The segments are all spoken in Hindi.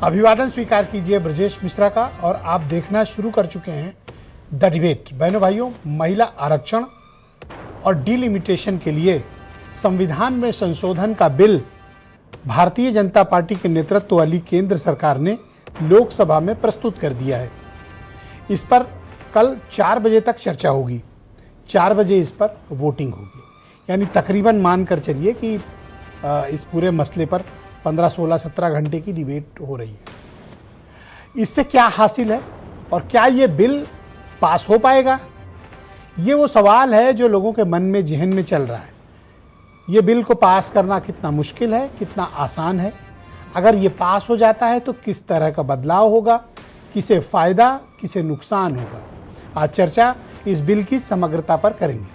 अभिवादन स्वीकार कीजिए ब्रजेश मिश्रा का और आप देखना शुरू कर चुके हैं द डिबेट। बहनों भाइयों, महिला आरक्षण और डिलिमिटेशन के लिए संविधान में संशोधन का बिल भारतीय जनता पार्टी के नेतृत्व वाली केंद्र सरकार ने लोकसभा में प्रस्तुत कर दिया है। इस पर कल 4 बजे तक चर्चा होगी, 4 बजे इस पर वोटिंग होगी। यानी तकरीबन मानकर चलिए कि इस पूरे मसले पर 15, 16, 17 घंटे की डिबेट हो रही है। इससे क्या हासिल है और क्या ये बिल पास हो पाएगा, ये वो सवाल है जो लोगों के मन में, जहन में चल रहा है। ये बिल को पास करना कितना मुश्किल है, कितना आसान है, अगर ये पास हो जाता है तो किस तरह का बदलाव होगा, किसे फ़ायदा किसे नुकसान होगा। आज चर्चा इस बिल की समग्रता पर करेंगे।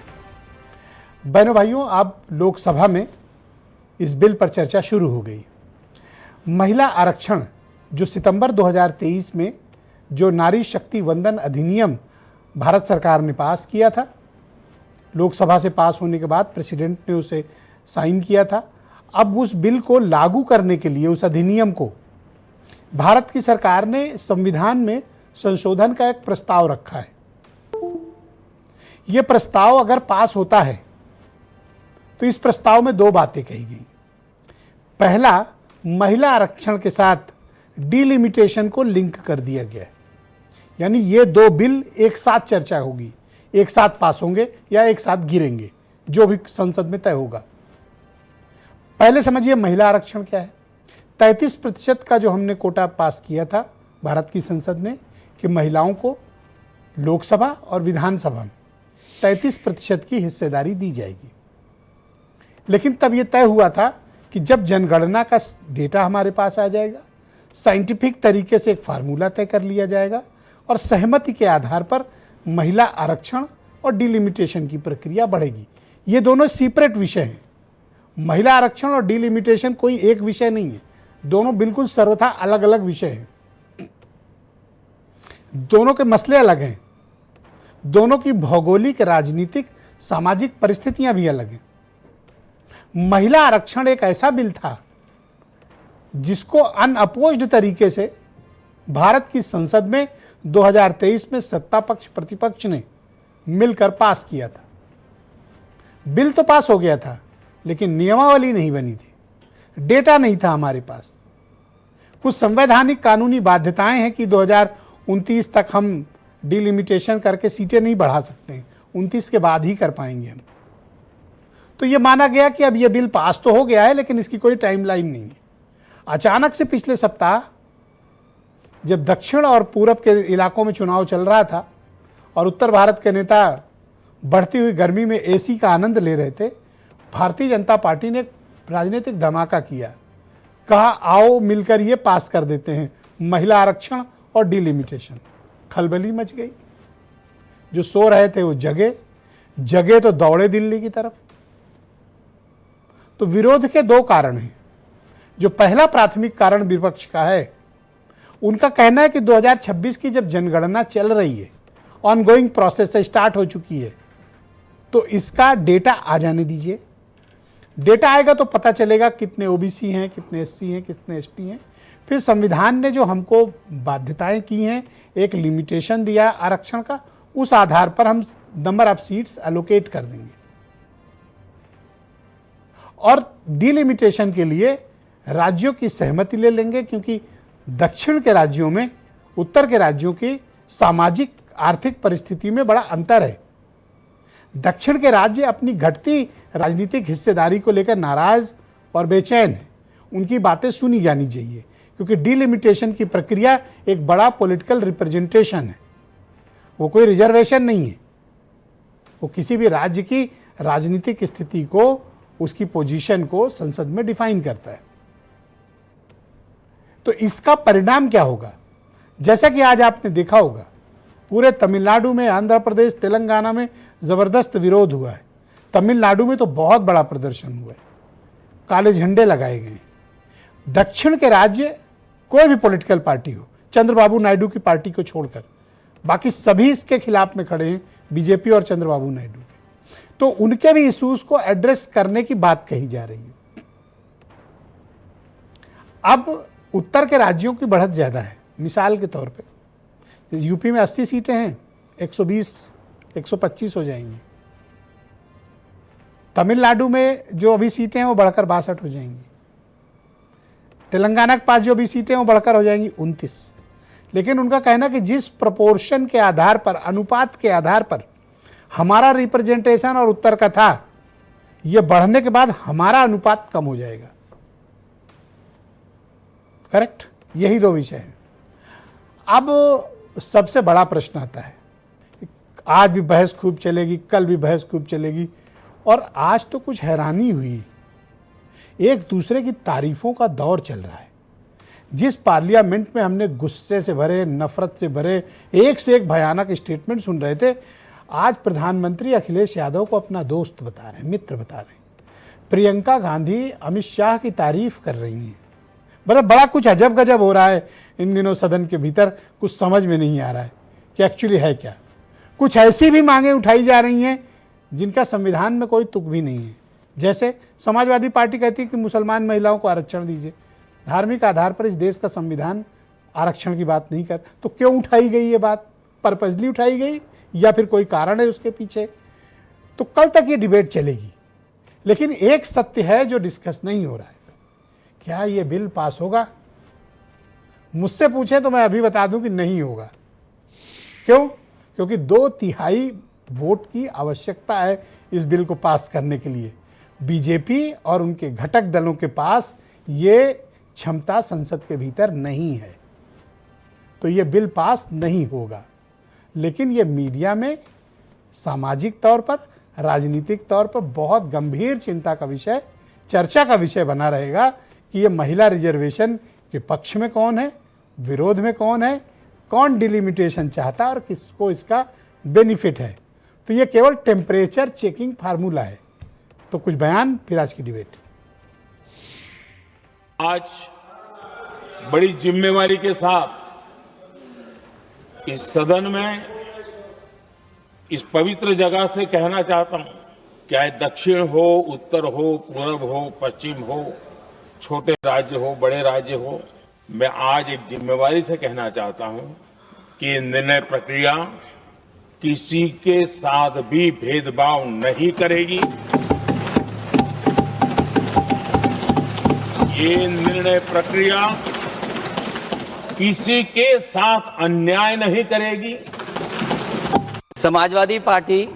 बहनों भाइयों, अब लोकसभा में इस बिल पर चर्चा शुरू हो गई। महिला आरक्षण जो सितंबर 2023 में जो नारी शक्ति वंदन अधिनियम भारत सरकार ने पास किया था, लोकसभा से पास होने के बाद प्रेसिडेंट ने उसे साइन किया था। अब उस बिल को लागू करने के लिए, उस अधिनियम को, भारत की सरकार ने संविधान में संशोधन का एक प्रस्ताव रखा है। यह प्रस्ताव अगर पास होता है तो इस प्रस्ताव में 2 बातें कही गई। पहला, महिला आरक्षण के साथ डिलिमिटेशन को लिंक कर दिया गया है। यानी ये 2 बिल एक साथ चर्चा होगी, एक साथ पास होंगे या एक साथ गिरेंगे, जो भी संसद में तय होगा। पहले समझिए महिला आरक्षण क्या है। 33% का जो हमने कोटा पास किया था भारत की संसद ने कि महिलाओं को लोकसभा और विधानसभा में 33% की हिस्सेदारी दी जाएगी। लेकिन तब यह तय हुआ था कि जब जनगणना का डेटा हमारे पास आ जाएगा, साइंटिफिक तरीके से एक फार्मूला तय कर लिया जाएगा और सहमति के आधार पर महिला आरक्षण और डिलिमिटेशन की प्रक्रिया बढ़ेगी। ये दोनों सेपरेट विषय हैं। महिला आरक्षण और डिलिमिटेशन कोई एक विषय नहीं है, दोनों बिल्कुल सर्वथा अलग अलग विषय हैं। दोनों के मसले अलग हैं, दोनों की भौगोलिक, राजनीतिक, सामाजिक परिस्थितियां भी अलग हैं। महिला आरक्षण एक ऐसा बिल था जिसको अनअपोज्ड तरीके से भारत की संसद में 2023 में सत्ता पक्ष प्रतिपक्ष ने मिलकर पास किया था। बिल तो पास हो गया था, लेकिन नियमावली नहीं बनी थी, डेटा नहीं था हमारे पास। कुछ संवैधानिक कानूनी बाध्यताएं हैं कि 2029 तक हम डिलिमिटेशन करके सीटें नहीं बढ़ा सकते हैं, 29 के बाद ही कर पाएंगे हम। तो ये माना गया कि अब ये बिल पास तो हो गया है, लेकिन इसकी कोई टाइमलाइन नहीं है। अचानक से पिछले सप्ताह जब दक्षिण और पूरब के इलाकों में चुनाव चल रहा था और उत्तर भारत के नेता बढ़ती हुई गर्मी में एसी का आनंद ले रहे थे, भारतीय जनता पार्टी ने एक राजनीतिक धमाका किया। कहा आओ मिलकर ये पास कर देते हैं, महिला आरक्षण और डिलिमिटेशन। खलबली मच गई। जो सो रहे थे वो जगे तो दौड़े दिल्ली की तरफ। तो विरोध के 2 कारण हैं। जो पहला प्राथमिक कारण विपक्ष का है, उनका कहना है कि 2026 की जब जनगणना चल रही है, ऑनगोइंग प्रोसेस है, स्टार्ट हो चुकी है, तो इसका डेटा आ जाने दीजिए। डेटा आएगा तो पता चलेगा कितने ओबीसी हैं, कितने एससी हैं, कितने एसटी हैं। फिर संविधान ने जो हमको बाध्यताएं की हैं, एक लिमिटेशन दिया आरक्षण का, उस आधार पर हम नंबर ऑफ सीट्स एलोकेट कर देंगे। और डिलिमिटेशन के लिए राज्यों की सहमति ले लेंगे, क्योंकि दक्षिण के राज्यों में उत्तर के राज्यों की सामाजिक आर्थिक परिस्थिति में बड़ा अंतर है। दक्षिण के राज्य अपनी घटती राजनीतिक हिस्सेदारी को लेकर नाराज और बेचैन हैं। उनकी बातें सुनी जानी चाहिए, क्योंकि डिलिमिटेशन की प्रक्रिया एक बड़ा पॉलिटिकल रिप्रेजेंटेशन है, वो कोई रिजर्वेशन नहीं है। वो किसी भी राज्य की राजनीतिक स्थिति को, उसकी पोजीशन को संसद में डिफाइन करता है। तो इसका परिणाम क्या होगा? जैसा कि आज आपने देखा होगा, पूरे तमिलनाडु में, आंध्र प्रदेश, तेलंगाना में जबरदस्त विरोध हुआ है। तमिलनाडु में तो बहुत बड़ा प्रदर्शन हुआ है, काले झंडे लगाए गए। दक्षिण के राज्य, कोई भी पॉलिटिकल पार्टी हो, चंद्रबाबू नायडू की पार्टी को छोड़कर बाकी सभी इसके खिलाफ में खड़े हैं, बीजेपी और चंद्रबाबू नायडू के। तो उनके भी इश्यूज को एड्रेस करने की बात कही जा रही है। अब उत्तर के राज्यों की बढ़त ज़्यादा है। मिसाल के तौर पे यूपी में 80 सीटें हैं, 120 125 हो जाएंगी। तमिलनाडु में जो अभी सीटें हैं वो बढ़कर 62 हो जाएंगी। तेलंगाना के पास जो भी सीटें हैं वो बढ़कर हो जाएंगी 29। लेकिन उनका कहना कि जिस प्रोपोर्शन के आधार पर, अनुपात के आधार पर हमारा रिप्रेजेंटेशन और उत्तर का था, ये बढ़ने के बाद हमारा अनुपात कम हो जाएगा। करेक्ट, यही दो विषय हैं। अब सबसे बड़ा प्रश्न आता है, आज भी बहस खूब चलेगी, कल भी बहस खूब चलेगी, और आज तो कुछ हैरानी हुई, एक दूसरे की तारीफों का दौर चल रहा है। जिस पार्लियामेंट में हमने गुस्से से भरे, नफरत से भरे, एक से एक भयानक स्टेटमेंट सुन रहे थे, आज प्रधानमंत्री अखिलेश यादव को अपना दोस्त बता रहे हैं, मित्र बता रहे हैं। प्रियंका गांधी अमित शाह की तारीफ कर रही हैं। मतलब बड़ा कुछ अजब गजब हो रहा है इन दिनों सदन के भीतर, कुछ समझ में नहीं आ रहा है कि एक्चुअली है क्या। कुछ ऐसी भी मांगें उठाई जा रही हैं जिनका संविधान में कोई तुक भी नहीं है। जैसे समाजवादी पार्टी कहती है कि मुसलमान महिलाओं को आरक्षण दीजिए। धार्मिक आधार पर इस देश का संविधान आरक्षण की बात नहीं कर, तो क्यों उठाई गई ये बात? पर्पजली उठाई गई या फिर कोई कारण है उसके पीछे? तो कल तक ये डिबेट चलेगी। लेकिन एक सत्य है जो डिस्कस नहीं हो रहा है, क्या ये बिल पास होगा? मुझसे पूछे तो मैं अभी बता दूं कि नहीं होगा। क्यों? क्योंकि 2/3 वोट की आवश्यकता है इस बिल को पास करने के लिए। बीजेपी और उनके घटक दलों के पास ये क्षमता संसद के भीतर नहीं है, तो ये बिल पास नहीं होगा। लेकिन ये मीडिया में सामाजिक तौर पर, राजनीतिक तौर पर बहुत गंभीर चिंता का विषय, चर्चा का विषय बना रहेगा कि ये महिला रिजर्वेशन के पक्ष में कौन है, विरोध में कौन है, कौन डिलिमिटेशन चाहता है और किसको इसका बेनिफिट है। तो ये केवल टेम्परेचर चेकिंग फार्मूला है। तो कुछ बयान, फिर आज की डिबेट। आज बड़ी जिम्मेवारी के साथ इस सदन में, इस पवित्र जगह से कहना चाहता हूं, चाहे दक्षिण हो, उत्तर हो, पूर्व हो, पश्चिम हो, छोटे राज्य हो, बड़े राज्य हो, मैं आज एक जिम्मेवारी से कहना चाहता हूं कि निर्णय प्रक्रिया किसी के साथ भी भेदभाव नहीं करेगी। ये निर्णय प्रक्रिया किसी के साथ अन्याय नहीं करेगी। समाजवादी पार्टी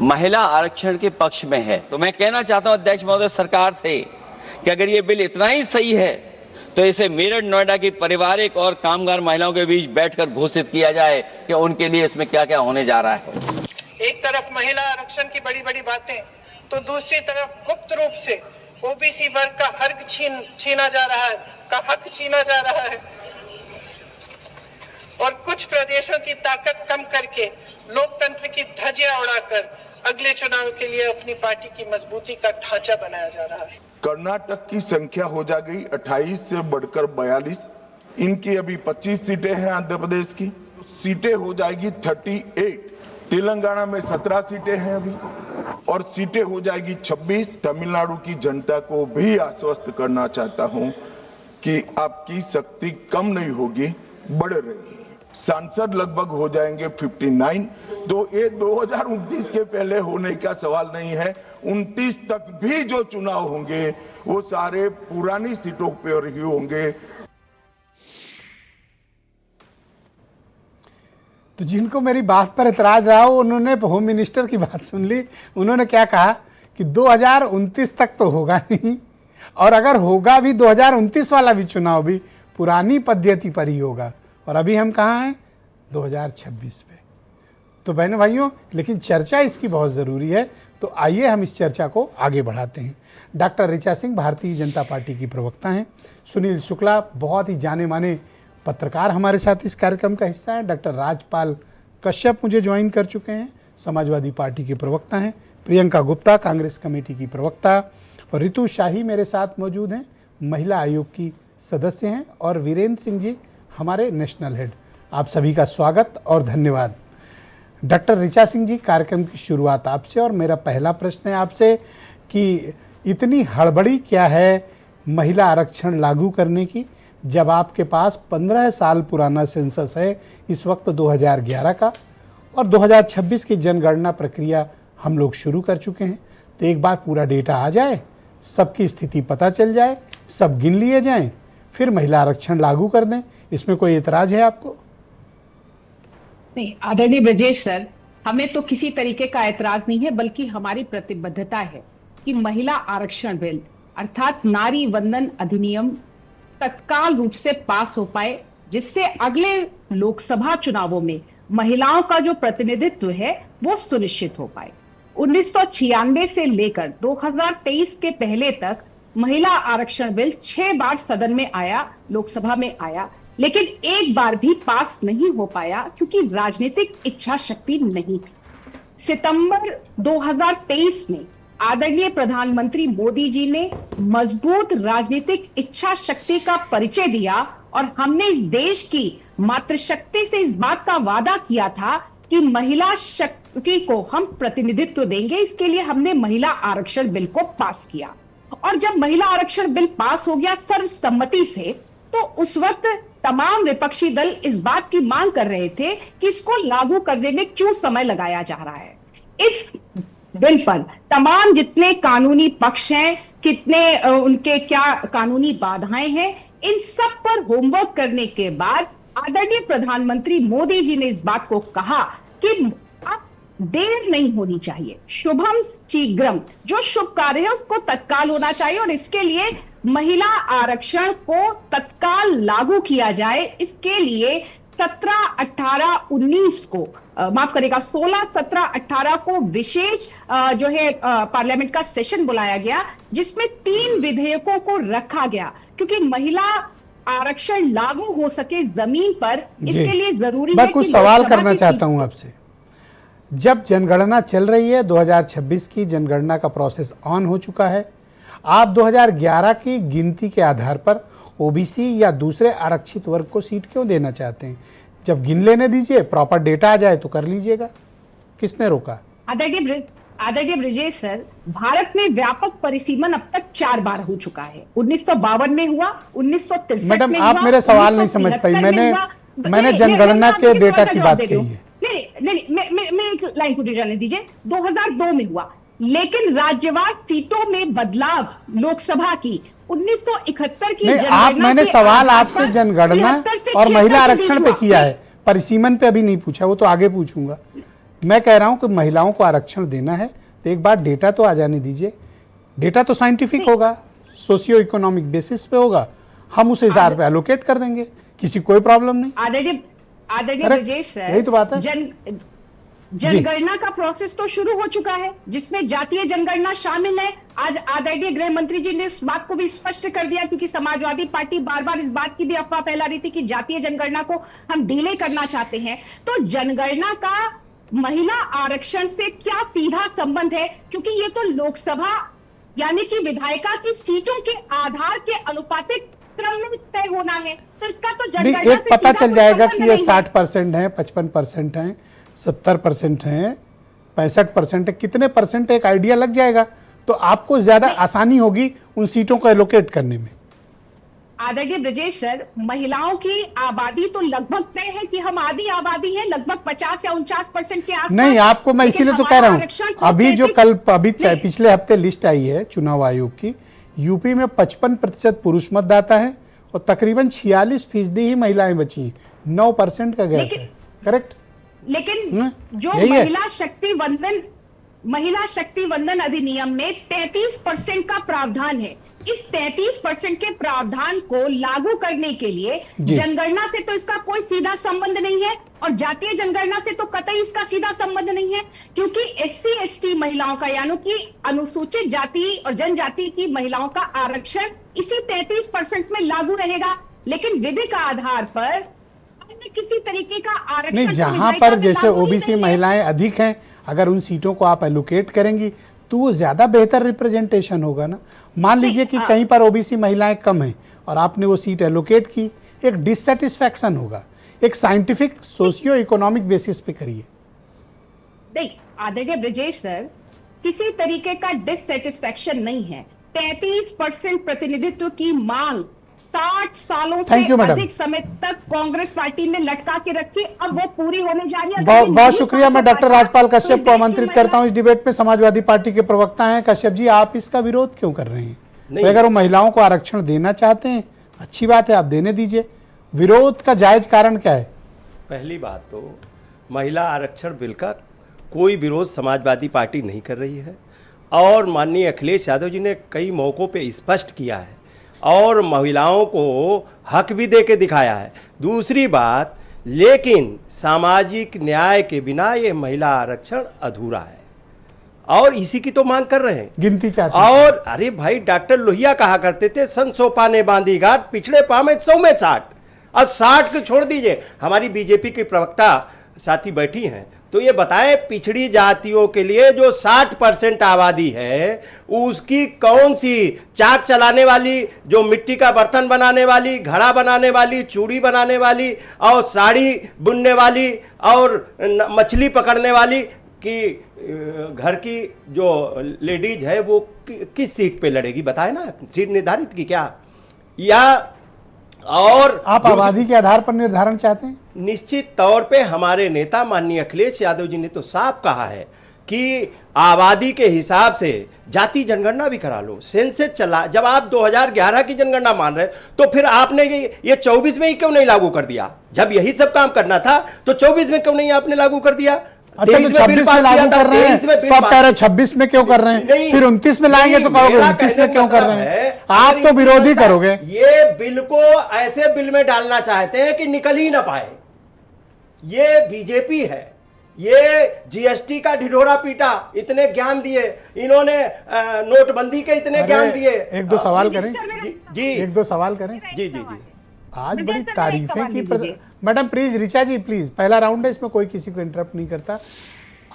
महिला आरक्षण के पक्ष में है। तो मैं कहना चाहता हूं अध्यक्ष महोदय सरकार से कि अगर ये बिल इतना ही सही है तो इसे मेरठ नोएडा की पारिवारिक और कामगार महिलाओं के बीच बैठकर घोषित किया जाए कि उनके लिए इसमें क्या क्या होने जा रहा है। एक तरफ महिला आरक्षण की बड़ी बड़ी बातें, तो दूसरी तरफ गुप्त रूप से ओबीसी वर्ग का हक छीना जा रहा है और कुछ प्रदेशों की ताकत कम करके लोकतंत्र की धज्जियां उड़ाकर अगले चुनाव के लिए अपनी पार्टी की मजबूती का ढांचा बनाया जा रहा है। कर्नाटक की संख्या हो जा गई 28 से बढ़कर 42। इनकी अभी 25 सीटें हैं आंध्र प्रदेश की, सीटें हो जाएगी 38। तेलंगाना में 17 सीटें हैं अभी और सीटें हो जाएगी 26। तमिलनाडु की जनता को भी आश्वस्त करना चाहता हूं कि आपकी शक्ति कम नहीं होगी, बढ़ रही है। सांसद लगभग हो जाएंगे 59। तो ये 2029 के पहले होने का सवाल नहीं है। 29 तक भी जो चुनाव होंगे वो सारे पुरानी सीटों पर ही होंगे। तो जिनको मेरी बात पर एतराज रहा हो, उन्होंने होम मिनिस्टर की बात सुन ली। उन्होंने क्या कहा कि 2029 तक तो होगा नहीं, और अगर होगा भी 2029 वाला भी चुनाव भी पुरानी पद्धति पर ही होगा। और अभी हम कहाँ हैं? 2026 पे। तो बहनों भाइयों, लेकिन चर्चा इसकी बहुत ज़रूरी है। तो आइए हम इस चर्चा को आगे बढ़ाते हैं। डॉक्टर ऋचा सिंह भारतीय जनता पार्टी की प्रवक्ता हैं। सुनील शुक्ला बहुत ही जाने माने पत्रकार हमारे साथ इस कार्यक्रम का हिस्सा है। डॉक्टर राजपाल कश्यप मुझे ज्वाइन कर चुके हैं, समाजवादी पार्टी के प्रवक्ता हैं। प्रियंका गुप्ता कांग्रेस कमेटी की प्रवक्ता, और रितु शाही मेरे साथ मौजूद हैं, महिला आयोग की सदस्य हैं, और वीरेंद्र सिंह जी हमारे नेशनल हेड। आप सभी का स्वागत और धन्यवाद। डॉक्टर ऋचा सिंह जी, कार्यक्रम की शुरुआत आपसे, और मेरा पहला प्रश्न है आपसे कि इतनी हड़बड़ी क्या है महिला आरक्षण लागू करने की, जब आपके पास 15 साल पुराना सेंसस है इस वक्त 2011 का, और 2026 की जनगणना प्रक्रिया हम लोग शुरू कर चुके हैं। तो एक बार पूरा डेटा आ जाए, सबकी स्थिति पता चल जाए, सब गिन लिए जाएं, फिर महिला आरक्षण लागू कर दें। इसमें कोई एतराज है आपको? नहीं आदरणीय ब्रजेश सर, हमें तो किसी तरीके का ऐतराज नहीं है, बल्कि हमारी प्रतिबद्धता है कि महिला आरक्षण बिल अर्थात नारी वंदन अधिनियम तत्काल रूप से पास हो पाए, जिससे अगले लोकसभा चुनावों में महिलाओं का जो प्रतिनिधित्व है वो सुनिश्चित हो पाए। 1996 से लेकर 2023 के पहले तक महिला आरक्षण बिल 6 बार सदन में आया, लोकसभा में आया, लेकिन एक बार भी पास नहीं हो पाया क्योंकि राजनीतिक इच्छा शक्ति नहीं थी। सितंबर 2023 में आदरणीय प्रधानमंत्री मोदी जी ने मजबूत राजनीतिक इच्छा शक्ति का परिचय दिया और हमने इस देश की मातृशक्ति से इस बात का वादा किया था कि महिला शक्ति को हम प्रतिनिधित्व देंगे। इसके लिए हमने महिला आरक्षण बिल को पास किया, और जब महिला आरक्षण बिल पास हो गया सर्वसम्मति से, तो उस वक्त तमाम विपक्षी दल इस बात की मांग कर रहे थे कि इसको लागू करने में क्यों समय लगाया जा रहा है। इस बिल पर तमाम जितने कानूनी पक्ष हैं, कितने उनके क्या कानूनी बाधाएं हैं, इन सब पर होमवर्क करने के बाद आदरणीय प्रधानमंत्री मोदी जी ने इस बात को कहा कि अब देर नहीं होनी चाहिए, शुभम शीघ्रम, जो शुभ कार्य है उसको तत्काल होना चाहिए, और इसके लिए महिला आरक्षण को तत्काल लागू किया जाए। इसके लिए 17, 18, 19 को माफ करेगा 16, 17, 18 को विशेष जो है पार्लियामेंट का सेशन बुलाया गया, जिसमें 3 विधेयकों को रखा गया, क्योंकि महिला आरक्षण लागू हो सके जमीन पर, इसके लिए जरूरी है। मैं कुछ सवाल करना चाहता हूं आपसे। जब जनगणना चल रही है, 2026 की जनगणना का प्रोसेस ऑन हो चुका है, आप 2011 की गिनती के आधार पर ओबीसी या दूसरे आरक्षित वर्ग को सीट क्यों देना चाहते हैं? जब गिन लेने दीजिए, प्रॉपर डेटा आ जाए तो कर लीजिएगा। किसने रोका? आदरणीय ब्रजेश सर, भारत में व्यापक परिसीमन अब तक 4 बार हो चुका है। 1952 में हुआ, 1963 मैडम में आप मेरे सवाल नहीं समझ पाई। मैंने जनगणना के डेटा की बात कही है। नहीं, मैं एक लाइन पूरी जाने दीजिए। 2002 में हुआ, लेकिन राज्यवार सीटों में बदलाव लोकसभा की 1971 की नहीं, आप मैंने सवाल आपसे जनगणना और महिला आरक्षण पे किया है, परिसीमन पे अभी नहीं पूछा, वो तो आगे पूछूंगा। मैं कह रहा हूं कि महिलाओं को आरक्षण देना है तो एक बार डेटा तो आ जाने दीजिए। डेटा तो साइंटिफिक होगा, सोशियो इकोनॉमिक बेसिस पे होगा, हम उस हिसाब पे एलोकेट कर देंगे, किसी कोई प्रॉब्लम नहीं। आदरणीय ब्रजेश सर, यही तो बात है। जनगणना का प्रोसेस तो शुरू हो चुका है, जिसमें जातीय जनगणना शामिल है। आज आदरणीय गृह मंत्री जी ने इस बात को भी स्पष्ट कर दिया, क्योंकि समाजवादी पार्टी बार बार इस बात की भी अफवाह फैला रही थी कि जातीय जनगणना को हम डिले करना चाहते हैं। तो जनगणना का महिला आरक्षण से क्या सीधा संबंध है? क्योंकि ये तो लोकसभा यानी कि विधायिका की सीटों के आधार के अनुपातिक क्रम में तय होना है, तो इसका तो जनगणना एक पता चल जाएगा कि ये 60% है, 55% है, 70% है, 65% है, कितने परसेंट एक आइडिया लग जाएगा, तो आपको ज्यादा आसानी होगी उन सीटों को एलोकेट करने में। आदरणीय ब्रजेश सर, महिलाओं की आबादी तो लगभग तय है कि हम आधी आबादी है, लगभग 50 या 49% के आसपास। नहीं, आपको मैं इसीलिए तो कह रहा हूं, अभी जो पिछले हफ्ते लिस्ट आई है चुनाव आयोग की, यूपी में 55% पुरुष मतदाता है और तकरीबन 46% ही महिलाएं बची हैं, 9% का गैप है। करेक्ट? लेकिन जो महिला शक्ति वंदन अधिनियम में 33% का प्रावधान है। इस 33% के प्रावधान को लागू करने के लिए जनगणना से तो इसका कोई सीधा संबंध नहीं है, और जातीय जनगणना से तो कतई इसका सीधा संबंध नहीं है, क्योंकि SC/ST महिलाओं का यानी कि अनुसूचित जाति और जनजाति की महिलाओं का आरक्षण इसी 33% में लागू रहेगा। लेकिन विधि का आधार पर अन्य किसी तरीके का आरक्षण नहीं, जहां पर जैसे ओबीसी महिलाएं अधिक हैं, अगर उन सीटों को आप एलोकेट करेंगी तो वो ज्यादा बेहतर रिप्रेजेंटेशन होगा ना। मान लीजिए कि कहीं पर ओबीसी महिलाएं कम हैं और आपने वो सीट एलोकेट की, एक डिससेटिस्फैक्शन होगा। एक साइंटिफिक सोशियो इकोनॉमिक बेसिस पे करिए। नहीं आदरणीय ब्रजेश सर, किसी तरीके का डिससेटिस्फैक्शन नहीं है। 33% प्रतिनिधित्व की मांग 60 सालों Thank से you, madam. अधिक समय तक कांग्रेस पार्टी ने लटका के रखी, अब वो पूरी होने जा रही है। बहुत बहुत शुक्रिया। मैं डॉक्टर राजपाल कश्यप को आमंत्रित करता हूं इस डिबेट में। समाजवादी पार्टी के प्रवक्ता हैं कश्यप जी, आप इसका विरोध क्यों कर रहे हैं? तो अगर वो महिलाओं को आरक्षण देना चाहते हैं, अच्छी बात है, आप देने दीजिए। विरोध का जायज कारण क्या है? पहली बात तो महिला आरक्षण बिल का कोई विरोध समाजवादी पार्टी नहीं कर रही है और माननीय अखिलेश यादव जी ने कई मौक़ों पे स्पष्ट किया है और महिलाओं को हक भी दे के दिखाया है। दूसरी बात, लेकिन सामाजिक न्याय के बिना ये महिला आरक्षण अधूरा है और इसी की तो मांग कर रहे हैं, गिनती चाहते हैं। और अरे भाई, डॉक्टर लोहिया कहा करते थे, सन सोपा ने बांधी घाट, पिछड़े पामे 100 में 60। अब 60 को छोड़ दीजिए। हमारी बीजेपी की प्रवक्ता साथी बैठी हैं, तो ये बताएं पिछड़ी जातियों के लिए जो 60% आबादी है, उसकी कौन सी चाक चलाने वाली, जो मिट्टी का बर्तन बनाने वाली, घड़ा बनाने वाली, चूड़ी बनाने वाली और साड़ी बुनने वाली और मछली पकड़ने वाली कि घर की जो लेडीज है वो किस सीट पे लड़ेगी? बताए ना, सीट निर्धारित की क्या? या और आप आबादी के आधार पर निर्धारण चाहते हैं? निश्चित तौर पे हमारे नेता माननीय अखिलेश यादव जी ने तो साफ कहा है कि आबादी के हिसाब से जाति जनगणना भी करा लो, सेंसस चला। जब आप 2011 की जनगणना मान रहे तो फिर आपने ये 24 में ही क्यों नहीं लागू कर दिया? जब यही सब काम करना था तो 24 में क्यों नहीं आपने लागू कर दिया? अच्छा, तो 26 में लागू कर रहे हैं, तो आप कह रहे हो 26 में क्यों कर रहे हैं? फिर 29 में लाएंगे तो कहोगे 29 में क्यों कर रहे हैं? आप तो विरोधी करोगे। ये बिल को ऐसे बिल में डालना चाहते हैं कि निकल ही ना पाए। ये बीजेपी है, ये जीएसटी का ढिढोरा पीटा, इतने ज्ञान दिए इन्होंने, नोटबंदी के इतने ज्ञान दिए। एक दो सवाल करें जी, एक दो सवाल करें। जी जी जी। आज बड़ी तारीफें की madam, please Richa ji please, पहला राउंड है, इसमें कोई किसी को इंटरप्ट नहीं करता।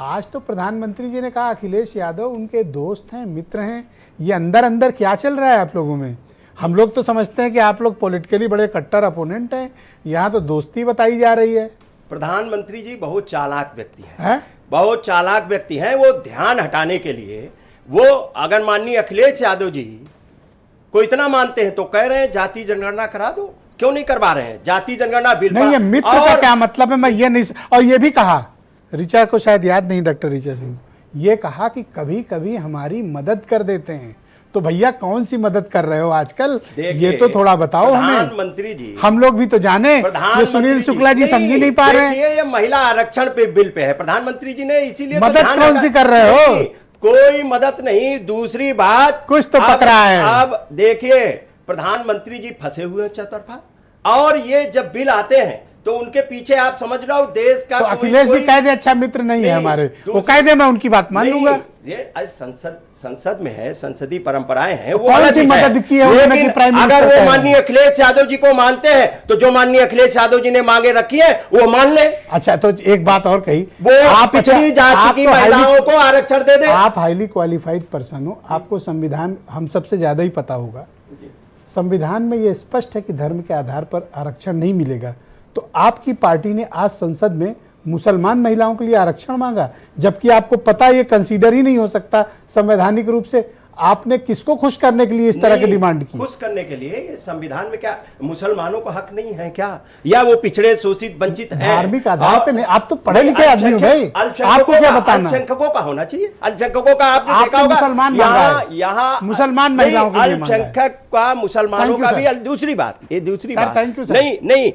आज तो प्रधानमंत्री जी ने कहा अखिलेश यादव उनके दोस्त हैं, मित्र हैं। ये अंदर अंदर क्या चल रहा है आप लोगों में? हम लोग तो समझते हैं कि आप लोग पॉलिटिकली बड़े कट्टर अपोनेंट हैं, यहाँ तो दोस्ती बताई जा रही है। प्रधानमंत्री जी बहुत चालाक व्यक्ति हैं, बहुत चालाक व्यक्ति हैं। वो ध्यान हटाने के लिए, वो अगर माननीय अखिलेश यादव जी को इतना मानते हैं तो कह रहे हैं जाति जनगणना करा दो। क्यों नहीं करवा रहे हैं जाति जनगणना बिल? नहीं, ये मित्र का क्या मतलब है? मैं ये नहीं, और ये भी कहा, ऋचा को शायद याद नहीं, डॉक्टर ऋचा सिंह, ये कहा कि कभी कभी हमारी मदद कर देते हैं। तो भैया कौन सी मदद कर रहे हो आजकल? ये तो थोड़ा बताओ हमें। प्रधानमंत्री जी, हम लोग भी तो जाने। ये सुनील शुक्ला जी समझ नहीं पा रहे हैं। ये महिला आरक्षण पे बिल पे है, प्रधानमंत्री जी ने इसीलिए मदद कौन सी कर रहे हो? कोई मदद नहीं। दूसरी बात, कुछ तो पकड़ा है। अब देखिए, प्रधानमंत्री जी फंसे हुए चौतरफा, और ये जब बिल आते हैं तो उनके पीछे आप समझ लो देश का, तो अखिलेश जी कह दे अच्छा मित्र नहीं है हमारे, वो कह दे मैं उनकी बात मान लूंगा। ये आज संसद में है, संसदीय परंपराएं हैं, वो कौन सी मदद की है उन्होंने कि प्राइम मिनिस्टर? अगर वो माननीय अखिलेश यादव जी को मानते हैं तो जो माननीय अखिलेश यादव जी ने मांगे रखी है वो मान ले। अच्छा, तो एक बात और कही, वो आप पिछड़ी जाति की महिलाओं को आरक्षण दे दे। आप हाईली क्वालिफाइड पर्सन हो, आपको संविधान हम सबसे ज्यादा ही पता होगा। संविधान में ये स्पष्ट है कि धर्म के आधार पर आरक्षण नहीं मिलेगा। तो आपकी पार्टी ने आज संसद में मुसलमान महिलाओं के लिए आरक्षण मांगा, जबकि आपको पता ये कंसीडर ही नहीं हो सकता संवैधानिक रूप से। आपने किसको खुश करने के लिए इस तरह की डिमांड की? खुश करने के लिए? ये संविधान में क्या मुसलमानों को हक नहीं है क्या? या वो पिछड़े शोषित वंचित हैं? धार्मिक आधार पे नहीं। आप तो पढ़े लिखे आदमी हो भाई, आपको क्या बताना? अल्पसंख्यकों का होना चाहिए। अल्पसंख्यकों का आपने देखा होगा, यहाँ मुसलमान महिलाओं के लिए अल्पसंख्यक का, मुसलमानों का भी। दूसरी बात, ये दूसरी बात, नहीं नहीं,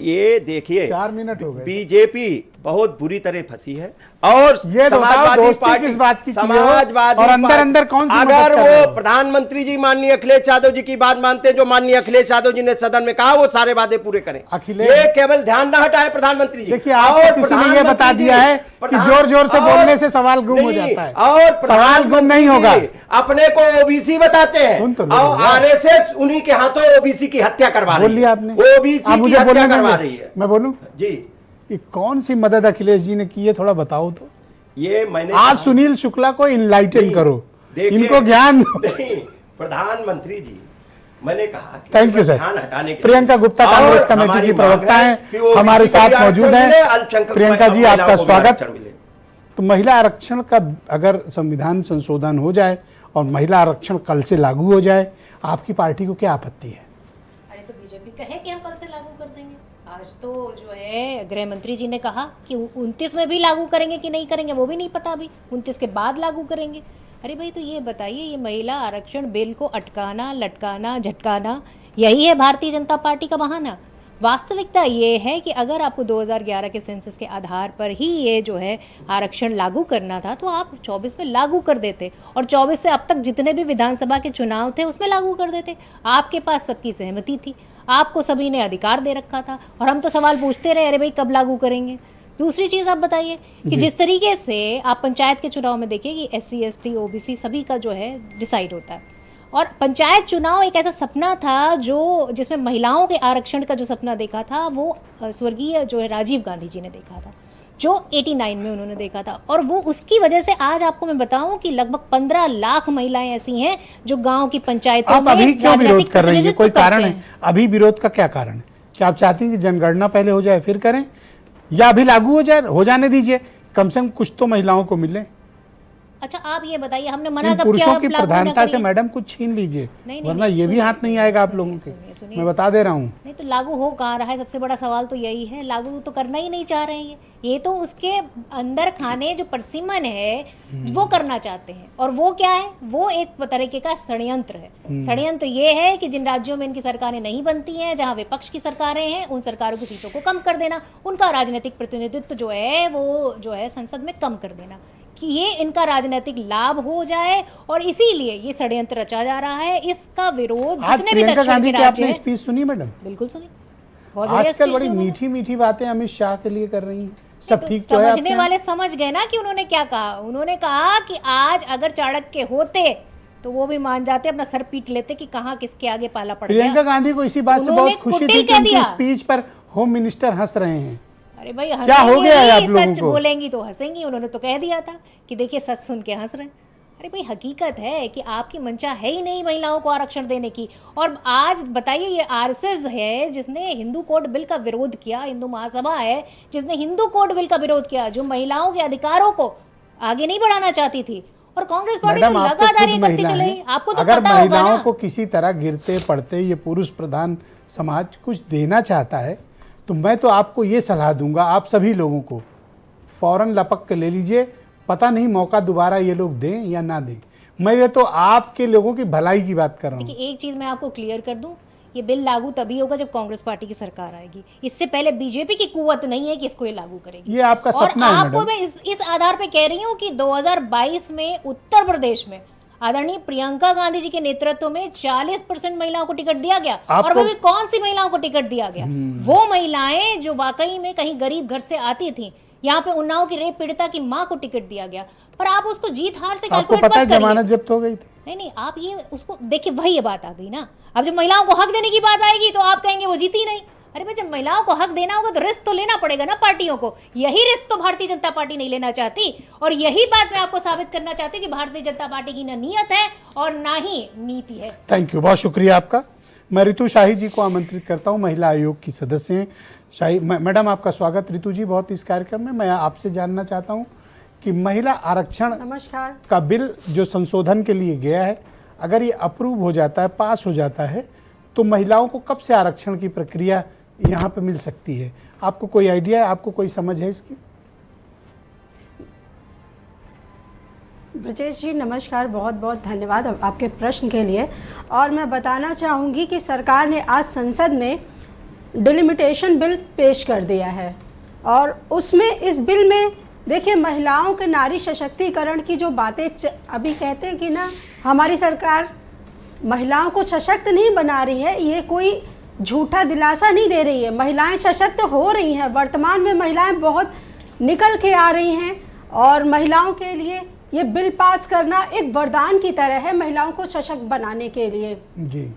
ये देखिए 4 मिनट हो गए। बीजेपी बहुत बुरी तरह फंसी है और ये समाजवादी पार्टी किस बात की, समाजवादी और अंदर अंदर कौन सी? अगर वो प्रधानमंत्री जी माननीय अखिलेश यादव जी की बात मानते हैं, जो माननीय अखिलेश यादव जी ने सदन में कहा, वो सारे वादे पूरे करें। ये केवल ध्यान न हटाए प्रधानमंत्री जी। देखिए, आपको किसी ने ये बता दिया है कि जोर जोर से बोलने से सवाल गुम हो जाता है, और सवाल गुम नहीं होगा। अपने को ओबीसी बताते हैं और आरएसएस उन्हीं के हाथों ओबीसी की हत्या करवा रही है। बोलिए आपने, ओबीसी की हत्या करवा रही है। मैं बोलूं जी, कि कौन सी मदद अखिलेश जी ने की है, थोड़ा बताओ तो। ये मैंने आज सुनील शुक्ला को इनलाइटन करो, इनको ज्ञान दो। प्रधानमंत्री जी, मैंने कहा थैंक यू सर। हटाने के प्रियंका गुप्ता कांग्रेस कमेटी की प्रवक्ता हैं, हमारे साथ मौजूद हैं। प्रियंका जी, आपका स्वागत। तो महिला आरक्षण का अगर संविधान संशोधन हो जाए और महिला आरक्षण कल से लागू हो जाए, आपकी पार्टी को क्या आपत्ति है? अरे तो बीजेपी कहे कि हम कल से लागू कर देंगे। आज तो जो है गृह मंत्री जी ने कहा कि 29 में भी लागू करेंगे कि नहीं करेंगे वो भी नहीं पता, अभी 29 के बाद लागू करेंगे। अरे भाई तो ये बताइए, ये महिला आरक्षण बिल को अटकाना, लटकाना, झटकाना, यही है भारतीय जनता पार्टी का बहाना? वास्तविकता ये है कि अगर आपको 2011 के सेंसस के आधार पर ही ये जो है आरक्षण लागू करना था तो आप 24 में लागू कर देते, और 24 से अब तक जितने भी विधानसभा के चुनाव थे उसमें लागू कर देते। आपके पास सबकी सहमति थी, आपको सभी ने अधिकार दे रखा था, और हम तो सवाल पूछते रहे, अरे भाई कब लागू करेंगे? दूसरी चीज़ आप बताइए कि जिस तरीके से आप पंचायत के चुनाव में देखिए कि SC ST OBC सभी का जो है डिसाइड होता है, और पंचायत चुनाव एक ऐसा सपना था जो जिसमें महिलाओं के आरक्षण का जो सपना देखा था वो स्वर्गीय जो है राजीव गांधी जी ने देखा था, जो 89 में उन्होंने देखा था, और वो उसकी वजह से आज आपको मैं बताऊं कि लगभग 15 लाख महिलाएं ऐसी हैं जो गांव की पंचायतों आप में अभी क्यों विरोध कर रही है? कोई प्रतिनिधित्व कारण करते है? हैं। अभी विरोध का क्या कारण है? क्या आप चाहती हैं कि जनगणना पहले हो जाए फिर करें, या अभी लागू हो जाए, हो जाने दीजिए, कम से कम कुछ तो महिलाओं को मिले? अच्छा आप ये बताइए, हमने मना इन कब किया पुरुषों आप की लागू ना प्रधानता से करिए? मैडम कुछ छीन लीजिए, नहीं, वरना ये भी सुनिए, हाथ नहीं आएगा आप लोगों के। सुनिए। मैं बता दे रहा हूँ। नहीं तो लागू हो कहाँ रहा है? सबसे बड़ा सवाल तो यही है, लागू तो करना ही नहीं चाह रहे हैं ये तो उसके अंदर खाने जो परसिमन है वो करना चाहते हैं, और वो क्या है? वो एक तरीके का षड्यंत्र है। षड्यंत्र ये है कि जिन राज्यों में इनकी सरकारें नहीं बनती हैं, जहाँ विपक्ष की सरकारें हैं, उन सरकारों की सीटों को कम कर देना, उनका राजनीतिक प्रतिनिधित्व जो है वो जो है संसद में कम कर देना, कि ये इनका राजनीतिक लाभ हो जाए, और इसीलिए ये षड्यंत्र रचा जा रहा है। इसका विरोध आज जितने भी प्रियंका दक्षिण गांधी के की राज्य आपने हैं, स्पीच सुनी मैडम? बिल्कुल सुनी, बहुत बढ़िया आजकल स्पीच बड़ी दी उन्होंने। मीठी मीठी बातें अमित शाह के लिए कर रही हैं। सब ठीक तो है आपके समझने यहाँ? वाले समझ गए ना कि उन्होंने क्या कहा। उन्होंने कहा कि आज अगर चाणक्य होते तो वो भी मान जाते, अपना सर पीट लेते कि कहाँ किसके आगे पाला पड़ प्रियंका गया। गांधी को इसी बात से उन्होंने बहुत खुशी कुटिल थी कि कह उनकी दिया। स्पीच पर होम मिनिस्टर हंस रहे हैं। अरे भाई क्या हो हंसेंगी गया है नहीं, आप लोगों सच को? बोलेंगी तो हंसेंगी। उन्होंने तो कह दिया था कि देखिए सच सुन के हंस रहे हैं। अरे भाई हकीकत है कि आपकी मंशा है ही नहीं महिलाओं को आरक्षण देने की। और आज बताइए, ये RSS है जिसने हिंदू कोड बिल का विरोध किया, हिंदू महासभा है जिसने हिंदू कोड बिल का विरोध किया, जो महिलाओं के अधिकारों को आगे नहीं बढ़ाना चाहती थी, और कांग्रेस पार्टी तो मैडम आप तो लगातार खुद ये करती महिला चली। हैं। आपको तो अगर पता होगा महिलाओं ना। को किसी तरह गिरते पड़ते ये पुरुष प्रधान समाज कुछ देना चाहता है तो मैं तो आपको ये सलाह दूंगा, आप सभी लोगों को फौरन लपक के ले लीजिए। पता नहीं मौका दोबारा ये लोग दें या ना दें। मैं ये तो आपके लोगों की भलाई की बात कर रहा हूँ। देखिए एक चीज मैं आपको क्लियर कर दूं, ये बिल लागू तभी होगा जब कांग्रेस पार्टी की सरकार आएगी। इससे पहले बीजेपी की कुव्वत नहीं है कि इसको ये लागू करेगी। ये आपका सपना और है आपको मैडम। मैं इस आधार पे कह रही हूँ कि 2022 में उत्तर प्रदेश में आदरणीय प्रियंका गांधी जी के नेतृत्व में 40% महिलाओं को टिकट दिया गया। और वो भी कौन सी महिलाओं को टिकट दिया गया? वो महिलाएं जो वाकई में कहीं गरीब घर से आती थी। यहाँ पे उन्नाव की रेप पीड़िता की माँ को टिकट दिया गया। पर आप उसको जीत हार से आपको कैलकुलेट पता है मत करिए। जमानत जब्त हो गई थी। नहीं आप ये उसको देखिए, वही ये बात आ गई ना। अब जब महिलाओं को हक देने की बात आएगी तो आप कहेंगे वो जीती नहीं। अरे भाई जब महिलाओं को हक देना होगा तो रिस्क तो लेना पड़ेगा ना पार्टियों को। यही रिस्क तो भारतीय जनता पार्टी नहीं लेना चाहती, और यही बात मैं आपको साबित करना चाहती हूँ कि भारतीय जनता पार्टी की ना नियत है और ना ही नीति है। थैंक यू, बहुत शुक्रिया आपका। मैं रितु शाही जी को आमंत्रित करता हूं, महिला आयोग की सदस्य हैं। शाही मैडम आपका स्वागत रितु जी बहुत इस कार्यक्रम में। मैं आपसे जानना चाहता हूं कि महिला आरक्षण नमस्कार। का बिल जो संशोधन के लिए गया है, अगर ये अप्रूव हो जाता है, पास हो जाता है, तो महिलाओं को कब से आरक्षण की प्रक्रिया यहाँ पे मिल सकती है? आपको कोई आइडिया है, आपको कोई समझ है इसकी? ब्रजेश जी नमस्कार, बहुत बहुत धन्यवाद आपके प्रश्न के लिए। और मैं बताना चाहूँगी कि सरकार ने आज संसद में डिलिमिटेशन बिल पेश कर दिया है, और उसमें इस बिल में देखिए महिलाओं के नारी सशक्तिकरण की जो बातें अभी कहते हैं कि ना हमारी सरकार महिलाओं को सशक्त नहीं बना रही है, ये कोई झूठा दिलासा नहीं दे रही है। महिलाएं सशक्त हो रही हैं। वर्तमान में महिलाएं बहुत निकल के आ रही हैं, और महिलाओं के लिए ये बिल पास करना एक वरदान की तरह है महिलाओं को सशक्त बनाने के लिए। जी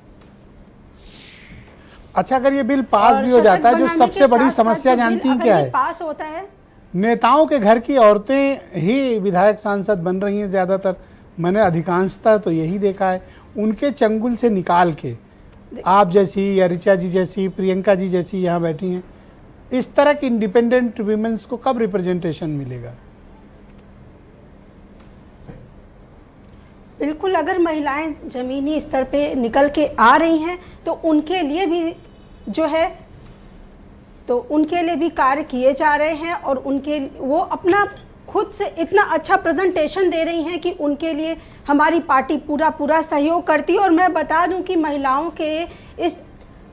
अच्छा, अगर ये बिल पास भी हो जाता है, जो सबसे बड़ी समस्या जानती हैं क्या है? पास होता है, नेताओं के घर की औरतें ही विधायक सांसद बन रही हैं ज़्यादातर। मैंने अधिकांशतः तो यही देखा है। उनके चंगुल से निकाल के आप जैसी या ऋचा जी जैसी, प्रियंका जी जैसी यहाँ बैठी हैं, इस तरह की इंडिपेंडेंट वीमेंस को कब रिप्रेजेंटेशन मिलेगा? बिल्कुल, अगर महिलाएं ज़मीनी स्तर पे निकल के आ रही हैं तो उनके लिए भी जो है तो उनके लिए भी कार्य किए जा रहे हैं और उनके वो अपना खुद से इतना अच्छा प्रेजेंटेशन दे रही हैं कि उनके लिए हमारी पार्टी पूरा सहयोग करती है। और मैं बता दूं कि महिलाओं के इस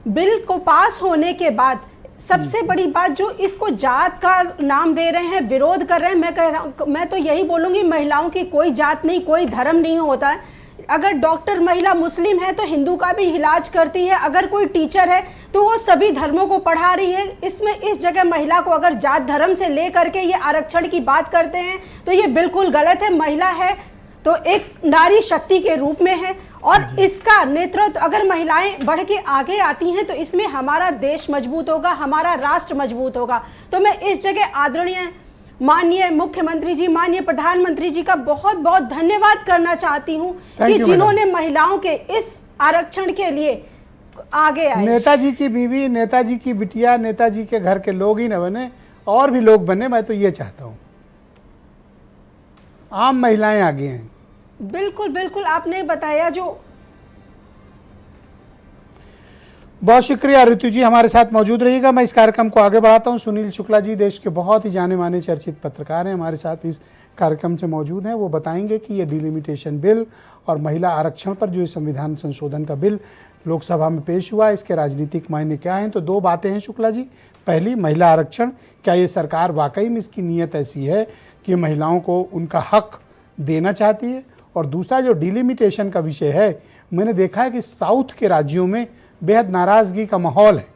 बिल को पास होने के बाद सबसे बड़ी बात, जो इसको जात का नाम दे रहे हैं, विरोध कर रहे हैं, मैं तो यही बोलूँगी, महिलाओं की कोई जात नहीं, कोई धर्म नहीं होता है। अगर डॉक्टर महिला मुस्लिम है तो हिंदू का भी इलाज करती है, अगर कोई टीचर है तो वो सभी धर्मों को पढ़ा रही है। इसमें इस जगह महिला को अगर जात धर्म से ले करके ये आरक्षण की बात करते हैं तो ये बिल्कुल गलत है। महिला है तो एक नारी शक्ति के रूप में है और इसका नेतृत्व अगर महिलाएं बढ़ के आगे आती हैं तो इसमें हमारा देश मजबूत होगा, हमारा राष्ट्र मजबूत होगा। तो मैं इस जगह आदरणीय माननीय मुख्यमंत्री जी, माननीय प्रधानमंत्री जी का बहुत बहुत धन्यवाद करना चाहती हूँ कि जिन्होंने महिलाओं के इस आरक्षण के लिए आगे आए। नेताजी की बीवी, नेताजी की बिटिया, नेताजी के घर के लोग ही न बने, और भी लोग बने, मैं तो ये चाहता हूँ। आम महिलाएं आगे हैं। बिल्कुल बिल्कुल, आपने बताया जो। बहुत शुक्रिया ऋतु जी, हमारे साथ मौजूद रहिएगा। मैं इस कार्यक्रम को आगे बढ़ाता हूं। सुनील शुक्ला जी देश के बहुत ही जाने माने चर्चित पत्रकार हैं, हमारे साथ इस कार्यक्रम से मौजूद हैं। वो बताएंगे कि ये डिलिमिटेशन बिल और महिला आरक्षण पर जो संविधान संशोधन का बिल लोकसभा में पेश हुआ, इसके राजनीतिक मायने क्या हैं। तो दो बातें हैं शुक्ला जी। पहली, महिला आरक्षण, क्या ये सरकार वाकई में इसकी नीयत ऐसी है कि महिलाओं को उनका हक देना चाहती है? और दूसरा जो डिलिमिटेशन का विषय है, मैंने देखा है कि साउथ के राज्यों में बेहद नाराज़गी का माहौल है।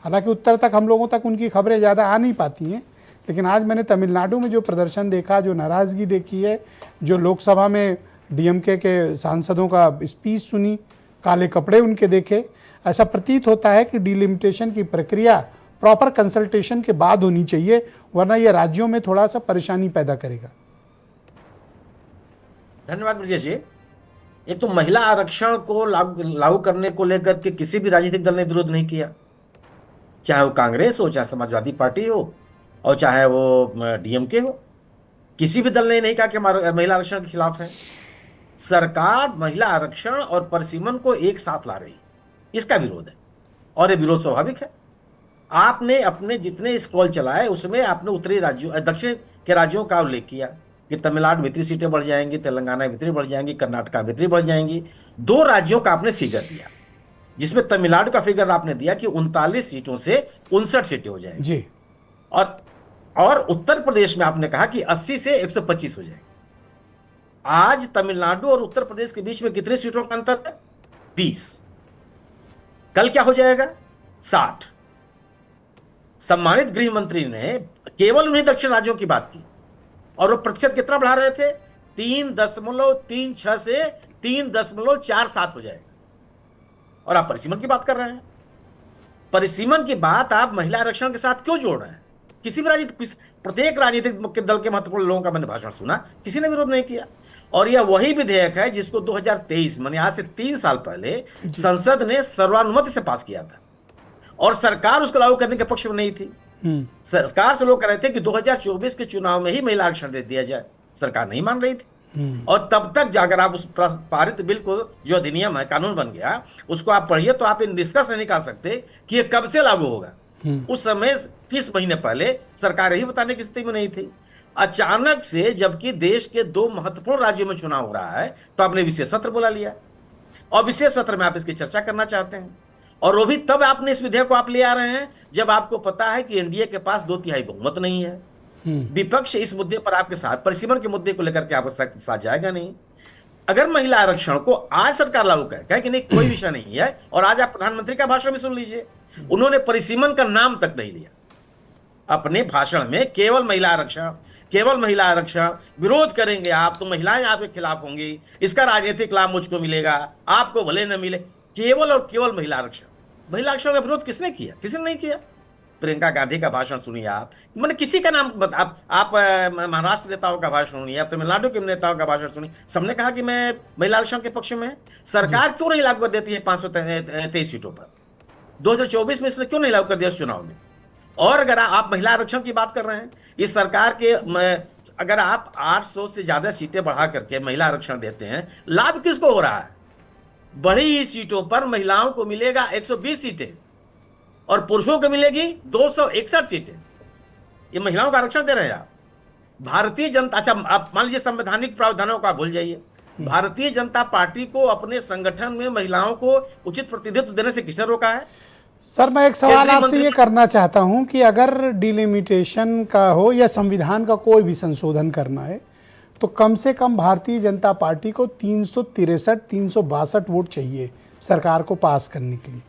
हालांकि उत्तर तक हम लोगों तक उनकी खबरें ज़्यादा आ नहीं पाती हैं, लेकिन आज मैंने तमिलनाडु में जो प्रदर्शन देखा, जो नाराज़गी देखी है, जो लोकसभा में डीएमके के सांसदों का स्पीच सुनी, काले कपड़े उनके देखे, ऐसा प्रतीत होता है कि डिलिमिटेशन की प्रक्रिया प्रॉपर कंसल्टेशन के बाद होनी चाहिए, वरना यह राज्यों में थोड़ा सा परेशानी पैदा करेगा। धन्यवाद ब्रजेश जी। एक तो महिला आरक्षण को लागू करने को लेकर के किसी भी राजनीतिक दल ने विरोध नहीं किया, चाहे वो कांग्रेस हो, चाहे समाजवादी पार्टी हो, और चाहे वो डीएमके हो। किसी भी दल ने नहीं कहा कि महिला आरक्षण के खिलाफ है। सरकार महिला आरक्षण और परिसीमन को एक साथ ला रही, इसका विरोध है, और ये विरोध स्वाभाविक है। आपने अपने जितने स्क्रॉल चलाए उसमें आपने उत्तरी राज्यों, दक्षिण के राज्यों का उल्लेख किया कि तमिलनाडु में 3 सीटें बढ़ जाएंगी, तेलंगाना में 3 बढ़ जाएंगी, कर्नाटका में 3 बढ़ जाएंगी। 2 राज्यों का आपने फिगर दिया, जिसमें तमिलनाडु का फिगर आपने दिया कि 39 सीटों से 59 सीटें हो जाएंगी जी। और उत्तर प्रदेश में आपने कहा कि 80 से 125 हो जाएंगे। आज तमिलनाडु और उत्तर प्रदेश के बीच में कितने सीटों का अंतर है? 20। कल क्या हो जाएगा? 60। सम्मानित गृह मंत्री ने केवल उन्हीं दक्षिण राज्यों की बात की, और वो प्रतिशत कितना बढ़ा रहे थे? 3.36 से 3.47 हो जाएगा। और आप परिसीमन की बात कर रहे हैं। परिसीमन की बात आप महिला आरक्षण के साथ क्यों जोड़ रहे हैं? किसी भी प्रत्येक राजनीतिक दल के महत्वपूर्ण लोगों का मैंने भाषण सुना, किसी ने विरोध नहीं किया। और यह वही विधेयक है जिसको 2023 माने आज से 3 साल पहले संसद ने सर्वानुमति से पास किया था, और सरकार उसको लागू करने के पक्ष में नहीं थी। सरकार से लोग कह रहे थे कि 2024 के चुनाव में ही महिला आरक्षण दे दिया जाए, सरकार नहीं मान रही थी। और तब तक जाकर आप उस पारित बिल को, जो अधिनियम है, कानून बन गया, उसको आप पढ़िए तो आप इन निष्कर्ष नहीं निकाल सकते कि ये कब से लागू होगा। उस समय 30 महीने पहले सरकार यही बताने की स्थिति में नहीं थी। अचानक से जबकि देश के 2 महत्वपूर्ण राज्यों में चुनाव हो रहा है, तो आपने विशेष सत्र बुला लिया, और विशेष सत्र में आप इसकी चर्चा करना चाहते हैं। और वो भी तब आपने इस विधेयक को आप ले आ रहे हैं जब आपको पता है कि एनडीए के पास 2/3 बहुमत नहीं है। विपक्ष इस मुद्दे पर आपके साथ, परिसीमन के मुद्दे को लेकर के आपके साथ जाएगा नहीं। अगर महिला आरक्षण को आज सरकार लागू कहे कि नहीं, कोई विषय नहीं है। और आज आप प्रधानमंत्री का भाषण भी सुन लीजिए, उन्होंने परिसीमन का नाम तक नहीं लिया अपने भाषण में। केवल महिला आरक्षण, केवल महिला आरक्षण, विरोध करेंगे आप तो महिलाएं आपके खिलाफ होंगी, इसका राजनीतिक लाभ मुझको मिलेगा, आपको भले न मिले। केवल और केवल महिला आरक्षण। महिला आरक्षण का विरोध किसने किया? किसी ने नहीं किया। प्रियंका गांधी का भाषण सुनिए आप, मैंने किसी का नाम आप महाराष्ट्र नेताओं का भाषण सुनिए, आप तमिलनाडु के नेताओं का भाषण सुनिए, सबने कहा कि मैं महिला आरक्षण के पक्ष में। सरकार क्यों नहीं लागू कर देती है 523 सीटों पर? 2024 में इसने क्यों नहीं लागू कर दिया इस चुनाव में? और अगर आप महिला आरक्षण की बात कर रहे हैं, इस सरकार के अगर आप 800 से ज्यादा सीटें बढ़ा करके महिला आरक्षण देते हैं, लाभ किसको हो रहा है? बड़ी ही सीटों पर महिलाओं को मिलेगा 120 सीटें और पुरुषों को मिलेगी 261 सीटें। ये महिलाओं का आरक्षण दे रहे हैं आप। भारतीय जनता, अच्छा आप मान लीजिए संवैधानिक प्रावधानों को आप भूल जाइए, भारतीय जनता पार्टी को अपने संगठन में महिलाओं को उचित प्रतिनिधित्व देने से किसने रोका है? सर मैं एक सवाल केंद्रीय आपसे मंत्री- ये करना चाहता हूं कि अगर डिलिमिटेशन का हो या संविधान का कोई भी संशोधन करना है तो कम से कम भारतीय जनता पार्टी को 363-362 वोट चाहिए सरकार को पास करने के लिए।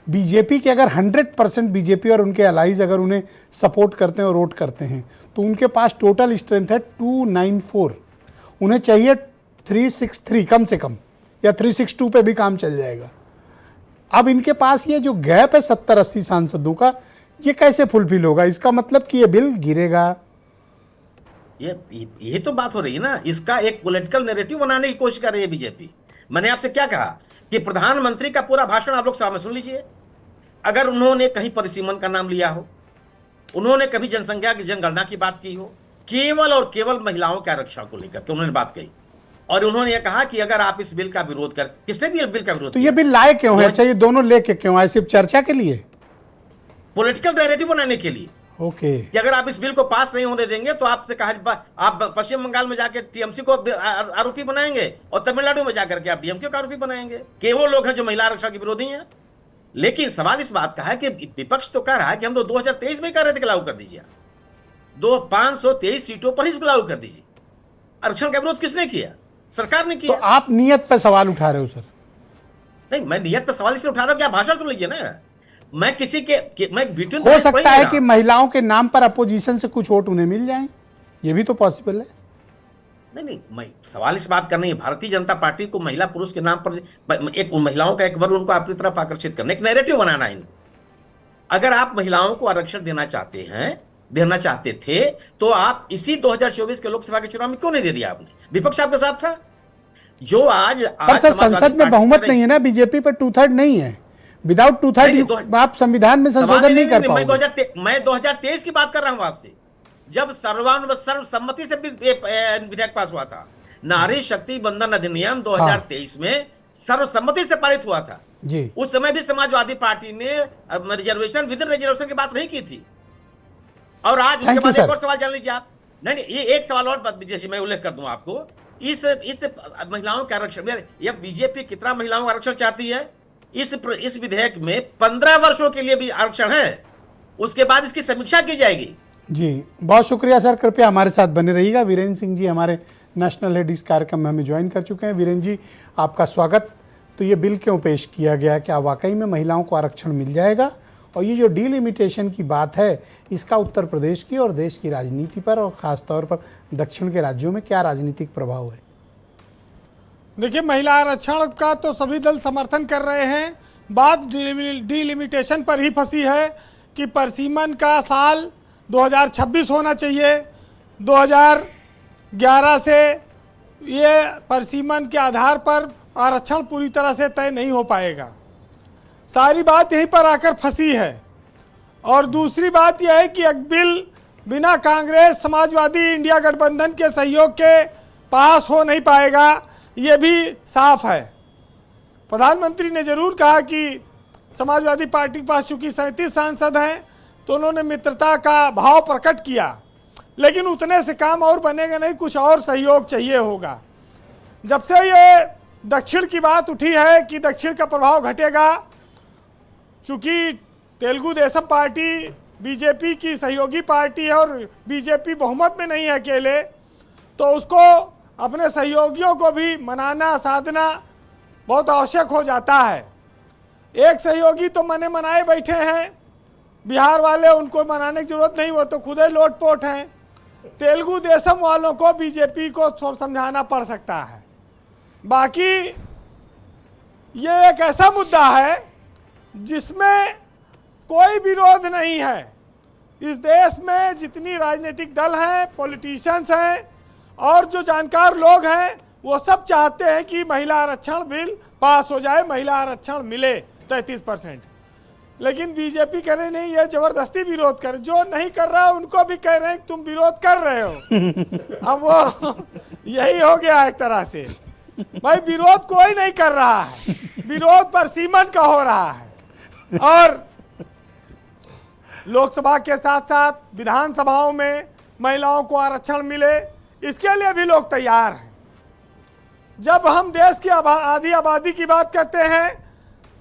बीजेपी के अगर 100% बीजेपी और उनके अलाइज अगर उन्हें सपोर्ट करते हैं और वोट करते हैं तो उनके पास टोटल स्ट्रेंथ है 294, उन्हें चाहिए 363 कम से कम, या 362 पे भी काम चल जाएगा। अब इनके पास ये जो गैप है 70-80 सांसदों का, ये कैसे फुलफिल होगा? इसका मतलब कि ये बिल गिरेगा। ये तो बात हो रही है ना, इसका एक पॉलिटिकल नैरेटिव बनाने की कोशिश कर रही है बीजेपी। मैंने आपसे क्या कहा कि प्रधानमंत्री का पूरा भाषण आप लोग सामने सुन लीजिए। अगर उन्होंने कहीं परिसीमन का नाम लिया हो, उन्होंने कभी जनसंख्या की जनगणना की बात की हो, केवल और केवल महिलाओं के आरक्षण को लेकर के उन्होंने बात कही, और उन्होंने यह कहा कि अगर आप इस बिल का विरोध कर, किसने भी बिल का विरोध तो ये बिल लाए क्यों है? अच्छा ये दोनों लेके क्यों आए? सिर्फ चर्चा के लिए? पॉलिटिकल नैरेटिव बनाने के लिए ओके। कि अगर आप इस बिल को पास नहीं होने देंगे तो आपसे कहा, आप पश्चिम बंगाल में जाकर टीएमसी को आरोपी बनाएंगे और तमिलनाडु में जाकर के आप डीएमके को आरोपी बनाएंगे कि वो लोग हैं जो महिला आरक्षण के विरोधी हैं। लेकिन सवाल इस बात का है कि विपक्ष तो कह रहा है कि हम तो 2023 में कह रहे थे कि लागू कर दीजिए, 523 सीटों पर ही इसको लागू कर दीजिए। आरक्षण का विरोध किसने किया? सरकार ने किया। तो आप नियत पर सवाल उठा रहे हो सर? नहीं, मैं नियत पर सवाल इसलिए उठा रहा हूं कि आप भाषण सुन लीजिए ना। मैं किसी के मैं बिटवीन हो सकता है कि महिलाओं के नाम पर अपोजिशन से कुछ वोट उन्हें मिल जाएं, ये भी तो पॉसिबल है। नहीं, मैं सवाल इस बात का नहीं है। भारतीय जनता पार्टी को महिला पुरुष के नाम पर एक महिलाओं का एक वर्ग उनको अपनी तरफ आकर्षित करने, एक नैरेटिव बनाना है इनको। अगर आप महिलाओं को आरक्षण देना चाहते थे तो आप इसी 2024 के लोकसभा के चुनाव में क्यों नहीं दे दिया? आपने, विपक्ष आपके साथ था। जो आज पर सर संसद में बहुमत नहीं है ना, बीजेपी पर 2/3 नहीं है। विदाउट 2/3 आप संविधान में संशोधन नहीं कर पाओगे। मैं 2023 की बात कर रहा हूं आपसे, जब सर्वसम्मति से विधेयक पास हुआ था। नारी शक्ति बंधन अधिनियम 2023 में सर्वसम्मति से पारित हुआ था जी। उस समय भी समाजवादी पार्टी ने रिजर्वेशन विद रिजर्वेशन की बात नहीं की थी। और आज उसके बाद एक और सवाल जान लीजिए आप। नहीं, ये एक सवाल और जैसे मैं उल्लेख कर दूं आपको, इस महिलाओं के आरक्षण, यह बीजेपी कितना महिलाओं का आरक्षण चाहती है? इस विधेयक में 15 वर्षों के लिए भी आरक्षण है, उसके बाद इसकी समीक्षा की जाएगी। जी बहुत शुक्रिया सर, कृपया हमारे साथ बने रहिएगा। वीरेंद्र सिंह जी हमारे नेशनल हेड इस कार्यक्रम में हमें ज्वाइन कर चुके हैं। वीरेंद्र जी आपका स्वागत। तो ये बिल क्यों पेश किया गया? क्या वाकई में महिलाओं को आरक्षण मिल जाएगा? और ये जो डीलिमिटेशन की बात है, इसका उत्तर प्रदेश की और देश की राजनीति पर और ख़ासतौर पर दक्षिण के राज्यों में क्या राजनीतिक प्रभाव है? देखिए, महिला आरक्षण का तो सभी दल समर्थन कर रहे हैं। बात डीलिमिटेशन पर ही फंसी है कि परिसीमन का साल 2026 होना चाहिए। 2011 से ये परिसीमन के आधार पर आरक्षण पूरी तरह से तय नहीं हो पाएगा। सारी बात यहीं पर आकर फंसी है। और दूसरी बात यह है कि एक बिल बिना कांग्रेस समाजवादी इंडिया गठबंधन के सहयोग के पास हो नहीं पाएगा, ये भी साफ है। प्रधानमंत्री ने जरूर कहा कि समाजवादी पार्टी के पास चूंकि 37 सांसद हैं तो उन्होंने मित्रता का भाव प्रकट किया, लेकिन उतने से काम और बनेगा नहीं, कुछ और सहयोग चाहिए होगा। जब से ये दक्षिण की बात उठी है कि दक्षिण का प्रभाव घटेगा, चूंकि तेलुगु देशम पार्टी बीजेपी की सहयोगी पार्टी है और बीजेपी बहुमत में नहीं है अकेले, तो उसको अपने सहयोगियों को भी मनाना साधना बहुत आवश्यक हो जाता है। एक सहयोगी तो मनाए बैठे हैं, बिहार वाले, उनको मनाने की जरूरत नहीं, वो तो खुद ही लोटपोट हैं। तेलुगु देशम वालों को बीजेपी को समझाना पड़ सकता है। बाकी ये एक ऐसा मुद्दा है जिसमें कोई विरोध नहीं है। इस देश में जितनी राजनीतिक दल हैं, पॉलिटिशियंस हैं और जो जानकार लोग हैं, वो सब चाहते हैं कि महिला आरक्षण बिल पास हो जाए, महिला आरक्षण मिले 33%। लेकिन बीजेपी कह रहे नहीं, ये जबरदस्ती विरोध कर, जो नहीं कर रहा उनको भी कह रहे हैं तुम विरोध कर रहे हो। अब वो यही हो गया एक तरह से। भाई विरोध कोई नहीं कर रहा है, विरोध परसीमन का हो रहा है। और लोकसभा के साथ साथ विधानसभाओं में महिलाओं को आरक्षण मिले, इसके लिए भी लोग तैयार हैं। जब हम देश की आधी आबादी की बात करते हैं,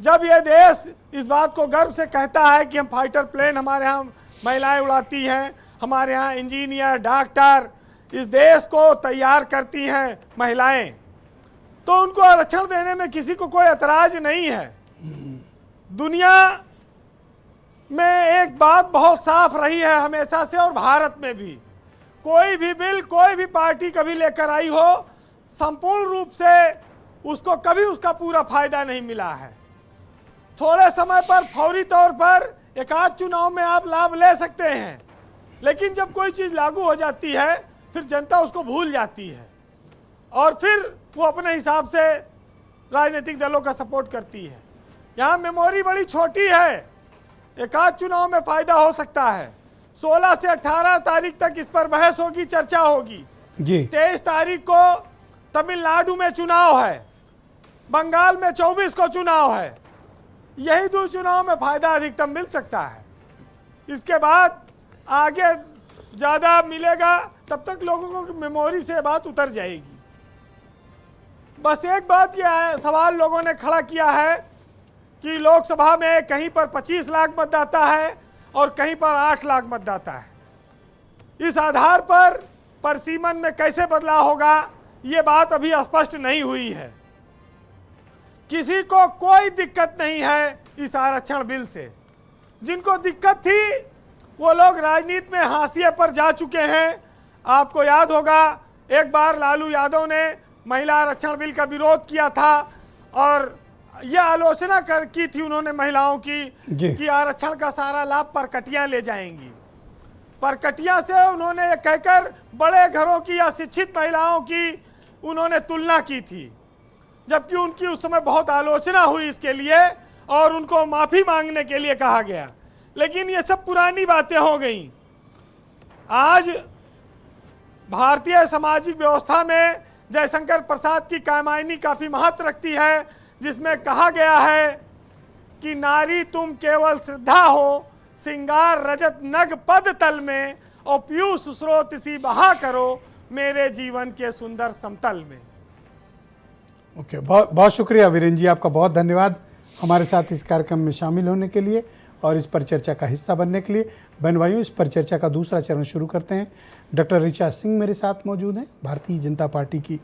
जब ये देश इस बात को गर्व से कहता है कि हम फाइटर प्लेन हमारे यहाँ महिलाएं उड़ाती हैं, हमारे यहाँ इंजीनियर, डॉक्टर, इस देश को तैयार करती हैं महिलाएं, तो उनको आरक्षण देने में किसी को कोई एतराज नहीं है। दुनिया में एक बात बहुत साफ रही है हमेशा से, और भारत में भी कोई भी बिल कोई भी पार्टी कभी लेकर आई हो, संपूर्ण रूप से उसको कभी उसका पूरा फायदा नहीं मिला है। थोड़े समय पर फौरी तौर पर एक आध चुनाव में आप लाभ ले सकते हैं, लेकिन जब कोई चीज़ लागू हो जाती है फिर जनता उसको भूल जाती है और फिर वो अपने हिसाब से राजनीतिक दलों का सपोर्ट करती है। यहाँ मेमोरी बड़ी छोटी है, एक आध चुनाव में फ़ायदा हो सकता है। 16 से 18 तारीख तक इस पर बहस होगी, चर्चा होगी। 23 तारीख को तमिलनाडु में चुनाव है, बंगाल में 24 को चुनाव है। यही दो चुनाव में फायदा अधिकतम मिल सकता है, इसके बाद आगे ज़्यादा मिलेगा, तब तक लोगों को मेमोरी से बात उतर जाएगी। बस एक बात यह है, सवाल लोगों ने खड़ा किया है कि लोकसभा में कहीं पर 25 लाख मतदाता है और कहीं पर 8 लाख मतदाता है। इस आधार पर परसीमन में कैसे बदलाव होगा, ये बात अभी स्पष्ट नहीं हुई है। किसी को कोई दिक्कत नहीं है इस आरक्षण बिल से। जिनको दिक्कत थी वो लोग राजनीति में हाशिए पर जा चुके हैं। आपको याद होगा एक बार लालू यादव ने महिला आरक्षण बिल का विरोध किया था और यह आलोचना की थी उन्होंने महिलाओं की कि आरक्षण का सारा लाभ परकटियां ले जाएंगी। परकटियां से उन्होंने ये कहकर बड़े घरों की या शिक्षित महिलाओं की उन्होंने तुलना की थी, जबकि उनकी उस समय बहुत आलोचना हुई इसके लिए और उनको माफ़ी मांगने के लिए कहा गया। लेकिन ये सब पुरानी बातें हो गई। आज भारतीय सामाजिक व्यवस्था में जयशंकर प्रसाद की कायमानी काफ़ी महत्व रखती है, जिसमें कहा गया है कि नारी तुम केवल श्रद्धा हो, सिंगार रजत नग पद तल में, और पीयूष स्रोत सी बहा करो मेरे जीवन के सुंदर समतल में। ओके, बहुत शुक्रिया वीरेंद्र जी, आपका बहुत धन्यवाद हमारे साथ इस कार्यक्रम में शामिल होने के लिए और इस पर चर्चा का हिस्सा बनने के लिए। बहन भाइयों, इस पर चर्चा का दूसरा चरण शुरू करते हैं। डॉक्टर ऋचा सिंह मेरे साथ मौजूद हैं, भारतीय जनता पार्टी की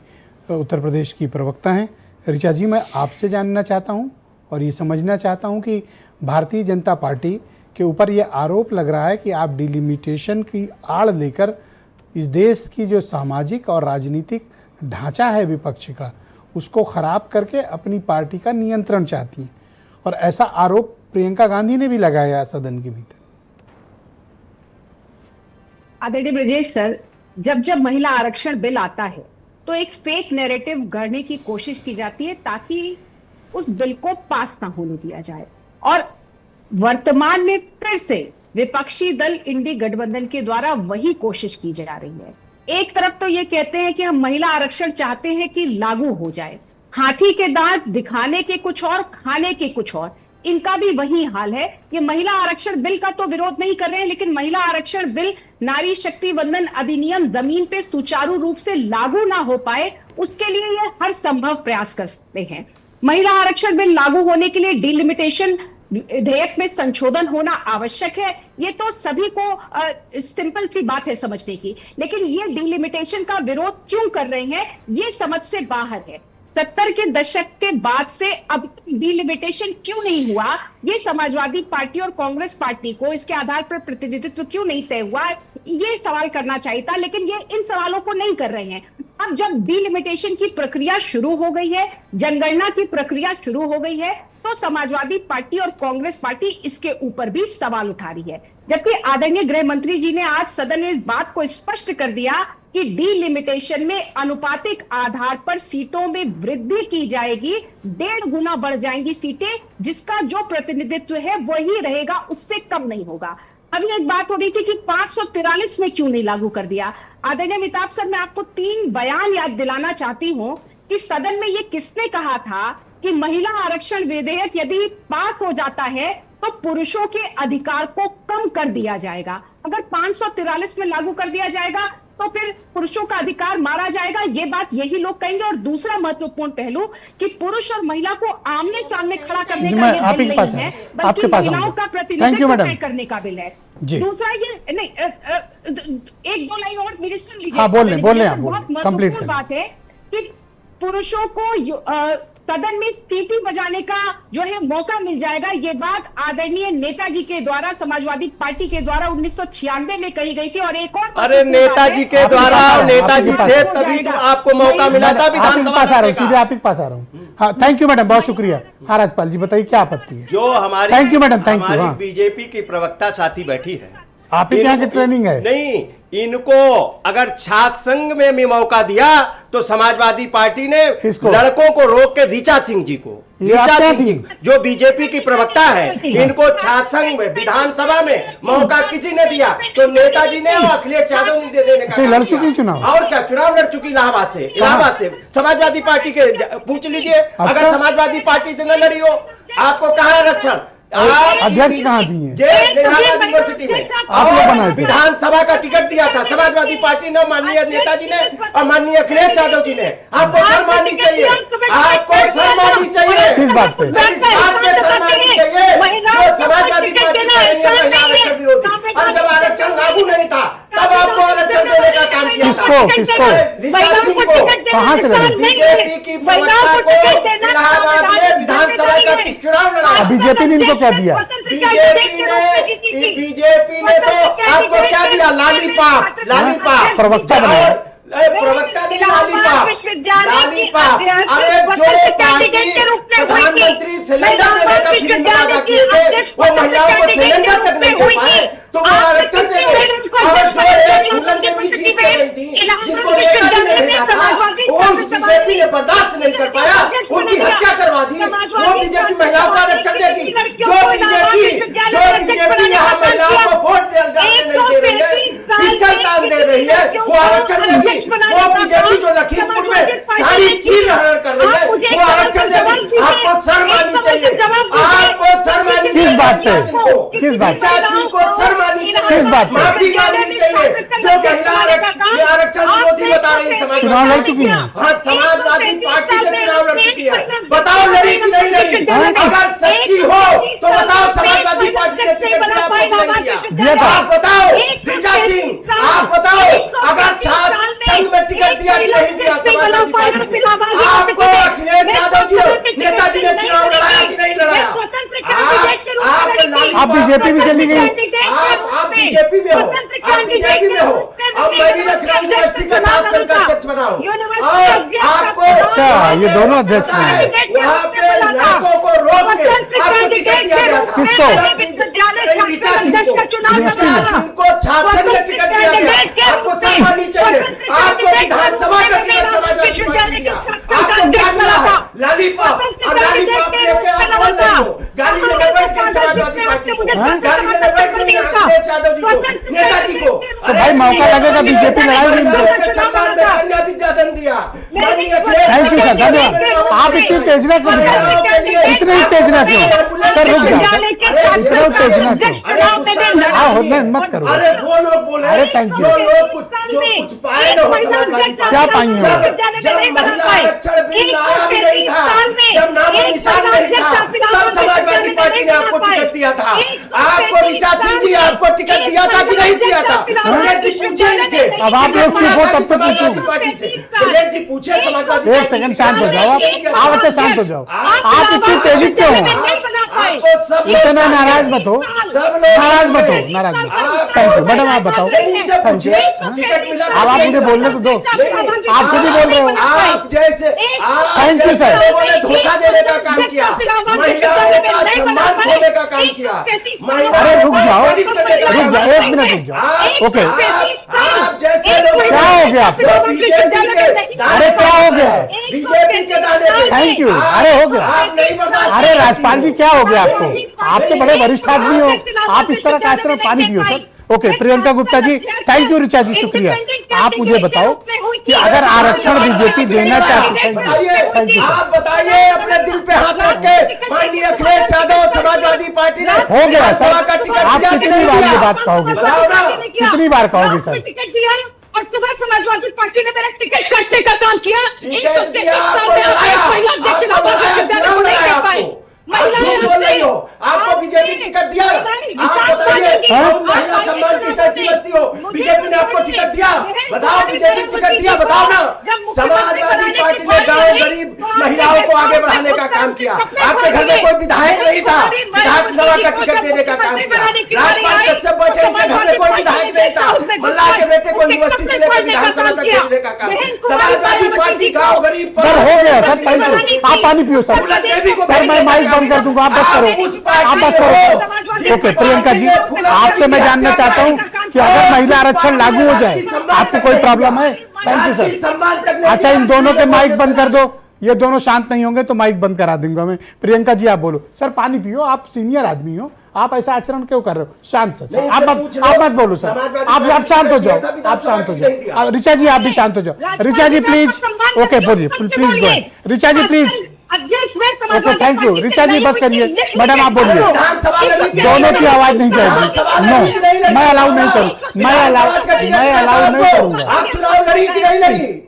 उत्तर प्रदेश की प्रवक्ता हैं। ऋचा जी, मैं आपसे जानना चाहता हूं और ये समझना चाहता हूं कि भारतीय जनता पार्टी के ऊपर ये आरोप लग रहा है कि आप डिलिमिटेशन की आड़ लेकर इस देश की जो सामाजिक और राजनीतिक ढांचा है विपक्ष का, उसको खराब करके अपनी पार्टी का नियंत्रण चाहती हैं, और ऐसा आरोप प्रियंका गांधी ने भी लगाया सदन के भीतर। आदरणीय ब्रजेश सर, जब जब महिला आरक्षण बिल आता है तो एक फेक नैरेटिव गढ़ने की कोशिश की जाती है ताकि उस बिल को पास ना होने दिया जाए। और वर्तमान में फिर से विपक्षी दल इंडी गठबंधन के द्वारा वही कोशिश की जा रही है। एक तरफ तो ये कहते हैं कि हम महिला आरक्षण चाहते हैं कि लागू हो जाए, हाथी के दांत दिखाने के कुछ और, खाने के कुछ और। इनका भी वही हाल है। ये महिला आरक्षण बिल का तो विरोध नहीं कर रहे हैं, लेकिन महिला आरक्षण बिल नारी शक्ति वंदन अधिनियम जमीन पे सुचारू रूप से लागू ना हो पाए, उसके लिए ये हर संभव प्रयास करते हैं। महिला आरक्षण बिल लागू होने के लिए डिलिमिटेशन विधेयक में संशोधन होना आवश्यक है, ये तो सभी को सिंपल सी बात है समझने की। लेकिन ये डिलिमिटेशन का विरोध क्यों कर रहे हैं, ये समझ से बाहर है। 70 के दशक के बाद से अब तक डिलिमिटेशन क्यों नहीं हुआ, ये समाजवादी पार्टी और कांग्रेस पार्टी को इसके आधार पर प्रतिनिधित्व क्यों नहीं तय हुआ, ये सवाल करना चाहिए था। लेकिन ये इन सवालों को नहीं कर रहे हैं। अब जब डिलिमिटेशन की प्रक्रिया शुरू हो गई है, जनगणना की प्रक्रिया शुरू हो गई है, तो समाजवादी पार्टी और कांग्रेस पार्टी इसके ऊपर भी सवाल उठा रही है। जबकि आदरणीय गृह मंत्री जी ने आज सदन में इस बात को स्पष्ट कर दिया कि डीलिमिटेशन में अनुपातिक आधार पर सीटों में वृद्धि की जाएगी, 1.5 गुना बढ़ जाएंगी सीटें, जिसका जो प्रतिनिधित्व है वही रहेगा, उससे कम नहीं होगा। अभी एक बात हो रही थी कि 543 में क्यों नहीं लागू कर दिया। आदरणीय अमिताभ सर, मैं आपको 3 बयान याद दिलाना चाहती हूं कि सदन में ये किसने कहा था कि महिला आरक्षण विधेयक यदि पास हो जाता है तो पुरुषों के अधिकार को कम कर दिया जाएगा। अगर 543 में लागू कर दिया जाएगा तो फिर पुरुषों का अधिकार मारा जाएगा, ये बात यही लोग कहेंगे। और दूसरा महत्वपूर्ण पहलू कि पुरुष और महिला को आमने सामने खड़ा करने का ये बिल नहीं है, बल्कि महिलाओं का प्रतिनिधित्व तय करने का बिल है। दूसरा ये नहीं, 1-2 लाइन और मिनिस्टर लीजिए। हाँ, बोल रहे हैं, बहुत महत्वपूर्ण बात है कि पुरुषों को सदन में सीटी बजाने का जो है मौका मिल जाएगा। ये बात आदरणीय नेताजी के द्वारा, समाजवादी पार्टी के द्वारा 1996 में कही गई थी। और एक और, अरे नेताजी के द्वारा, नेताजी थे तभी तो आपको मौका मिला था विधानसभा में। सीधे आप ही पास आ रहा हूँ। हाँ, थैंक यू मैडम, बहुत शुक्रिया। हाँ राजपाल जी बताइए क्या आपत्ति है। जो हमारी, thank you madam, thank you. हमारी बीजेपी की प्रवक्ता साथी बैठी है, आप ही यहाँ की ट्रेनिंग है। नहीं, इनको अगर छात्र संघ में भी मौका दिया तो समाजवादी पार्टी ने लड़कों को रोक के ऋचा सिंह जी को, ऋचा सिंह जी जो बीजेपी की प्रवक्ता है, इनको छात्र संघ में विधानसभा में मौका किसी ने दिया तो नेताजी ने और अखिलेश यादव ने दे देने का लड़ चुकी चुनाव। और क्या चुनाव लड़ चुकी इलाहाबाद से समाजवादी पार्टी के पूछ लीजिए। अगर समाजवादी पार्टी से न लड़ी हो, आपको कहा आरक्षण अध्यक्ष कहाँ दिए? यूनिवर्सिटी में और विधानसभा का टिकट दिया था समाजवादी पार्टी ने, माननीय नेताजी ने और माननीय अखिलेश यादव जी ने। आपको शर्म आनी चाहिए, आपको शर्म आनी चाहिए। किस बात पे? इस बात पे शर्म आनी चाहिए जो समाजवादी पार्टी कर रही है महिला आरक्षण विरोधी। और जब आरक्षण लागू नहीं था तब आपको आरक्षण देने का काम किया। किसको? कहाँ से लड़े? बीजेपी की प्रवक्ता को इलाहाबाद में विधानसभा का चुनाव लड़ा। बीजेपी ने इनको क्या दिया? बीजेपी ने तो आपको क्या दिया? लालीपाप प्रवक्ता बनाया। प्रवक्ता नहीं, लालीपाप। अरे जो पार्टी प्रधानमंत्री सिलेंडर देने का फिल्म वादा किए थे वो महिलाओं को सिलेंडर तक नहीं दे पाए तो वो आरक्षण दे गए। और जो एक दुल्हन के बीच जीत कर रही थी जिनको नेताजी ने भेजा था वो बीजेपी ने बर्दाश्त नहीं कर पाया, उनकी हत्या करवा दी। वो बीजेपी महिलाओं को आरक्षण देगी। जो बीजेपी यहाँ महिलाओं को वोट नहीं दे रही है, फिजिकल काम दे रही है, वो आरक्षण देगी। वो बीजेपी जो लखीमपुर में सारी चीज हरण कर रही है वो आरक्षण देगी। आपको शर्म आनी चाहिए, आपको शर्म आनी चाहिए। किस बात पे? किस बात? को शर्म आनी चाहिए, किस बात? माफी मांगनी चाहिए। जो महिला आरक्षण विरोधी बता रही है, चुनाव लड़ चुकी है। हाँ, समाजवादी पार्टी से चुनाव लड़ चुकी है। बताओ लड़ी कि नहीं लड़ी? अगर सच्ची हो तो बताओ समाजवादी पार्टी ने टिकट दिया था? आप बताओ ऋचा सिंह, आप बताओ अगर छात्र संघ में टिकट दिया कि नहीं दिया समाजवादी पार्टी? आपको अखिलेश यादव जी नेताजी ने चुनाव लड़ाया कि नहीं लड़ाया? आप बीजेपी में चली गई। आप बीजेपी में हो, आप बीजेपी में हो। अब मैं भी लखनऊ यूनिवर्सिटी का छात्र संघ का अध्यक्ष बनाऊं और आपको, अच्छा ये दोनों अध्यक्ष हैं। वहाँ पे लड़कों को रोक के आपको टिकट दिया गया था। किसको? ऋचा सिंह को छात्र संघ में टिकट दिया गया। आपको शर्म आनी चाहिए। आपको विधानसभा का टिकट समाजवादी पार्टी दिया। आपको क्या मिला है? लालीपाप। और लालीपाप लेके आप बोल रहे हो, गाली देने बैठ के समाजवादी पार्टी को, गाली देने बैठ के अखिलेश यादव जी को, नेताजी को। तो भाई मौका लगेगा बीजेपी लड़ाई नहीं। कन्या विद्याधन दिया। थैंक यू सर, धन्यवाद। आप इतनी उत्तेजना क्यों दिखा रहे हैं? इतनी उत्तेजना क्यों? सर रुक जाओ सर, इतना उत्तेजना क्यों? हाँ होने मत करो। अरे वो लोग बोले, अरे थैंक यू। जो लोग कुछ पाए न हो समाजवादी पार्टी। क्या पाई हो? जब महिला आरक्षण बिल आया भी नहीं था, जब नाम निशान नहीं था, तब समाजवादी पार्टी ने आपको टिकट दिया था। आपको ऋचा सिंह जी आपको टिकट दिया था कि नहीं दिया था? ब्रजेश जी पूछे इनसे। अब आप लोग चुप हो तब तक पूछो। ब्रजेश जी पूछे समाजवादी। एक सेकंड शांत हो जाओ आप। अच्छा शांत हो जाओ। आप इतनी तेजी क्यों हो? इतना नाराज मत हो, नाराज मत हो, नाराज मत हो। थैंक यू मैडम, आप बताओ। Thank you. अब आप मुझे बोलने तो दो, आप खुद ही बोल रहे हो। आप जैसे थैंक यू सर। लोगों ने धोखा देने का काम किया, महिलाओं का सम्मान खोने का काम किया। अरे रुक जाओ, रुक जाओ, 1 मिनट रुक जाओ। ओके, आप जैसे लोग क्या हो गया? अरे क्या हो गया? बीजेपी के दाने पे थैंक यू। अरे हो गया। आप नहीं बर्दाश्त। अरे राजपाल जी क्या हो गया आपको? आप तो बड़े वरिष्ठ आदमी हो, आप इस तरह का आचरण, पानी पियो sir. Okay, Priyanka Gupta ji thank you, Richa ji शुक्रिया। आप मुझे बताओ कि अगर आरक्षण बीजेपी देना चाहती है, थैंक यू आप बताइए अपने दिल पे हाथ रख के, माननीय अखिलेश यादव समाजवादी पार्टी ने हो गया सर। का टिकट आप दिया कि कितनी नहीं बार दिया? ये बात कहोगे सर? कितनी बार कहोगे सर? और तुम्हें समाजवादी पार्टी ने मेरा टिकट काटने का काम किया। टिकट दिया, आपको लगाया, चुनाव लड़ाया आपको। आप झूठ बोल रही हो, आपको बीजेपी टिकट दिया? आप बताइए, और महिला सम्मान की तैसी बत्ती हो, बीजेपी ने आपको टिकट दिया? बताओ, बीजेपी टिकट दिया, बताओ ना। समाजवादी पार्टी ने गांव गरीब महिलाओं को आगे बढ़ाने का काम किया। आपके घर में कोई विधायक नहीं था, विधायक सभा का टिकट देने का काम किया। राजपाल कश्यप बैठे, उनके घर में कोई विधायक नहीं था, मल्लाह के बेटे को यूनिवर्सिटी से लेकर विधानसभा तक भेजने का काम। समाजवादी पार्टी गांव गरीब सर हो गया सर, थैंक यू। आप पानी पियो सर। सर मैं माइक बंद कर दूंगा, आप बस करो, आप बस करो। ओके प्रियंका जी, आपसे मैं जानना चाहता हूँ कि अगर महिला आरक्षण लागू हो जाए आपको कोई प्रॉब्लम है? Thank you sir. अच्छा, इन दोनों के माइक बंद कर दो, ये दोनों शांत नहीं होंगे तो माइक बंद करा दूंगा मैं। प्रियंका जी आप बोलो। सर पानी पियो, आप सीनियर आदमी हो, आप ऐसा आचरण क्यों कर रहे हो? शांत सर, आप मत बोलो सर, आप शांत हो जाओ, आप शांत हो जाओ। ऋचा जी आप भी शांत हो जाओ। ऋचा जी प्लीज, ओके बोलिए, please go. Richa ji please, okay thank you. Richa ji बस करिए, मैडम आप बोलिए। दोनों की आवाज नहीं जाएगी। नो, मैं अलाउ नहीं करूँ, मैं अलाउ नहीं करूंगा। आप चुनाव लड़ी कि नहीं लड़ी?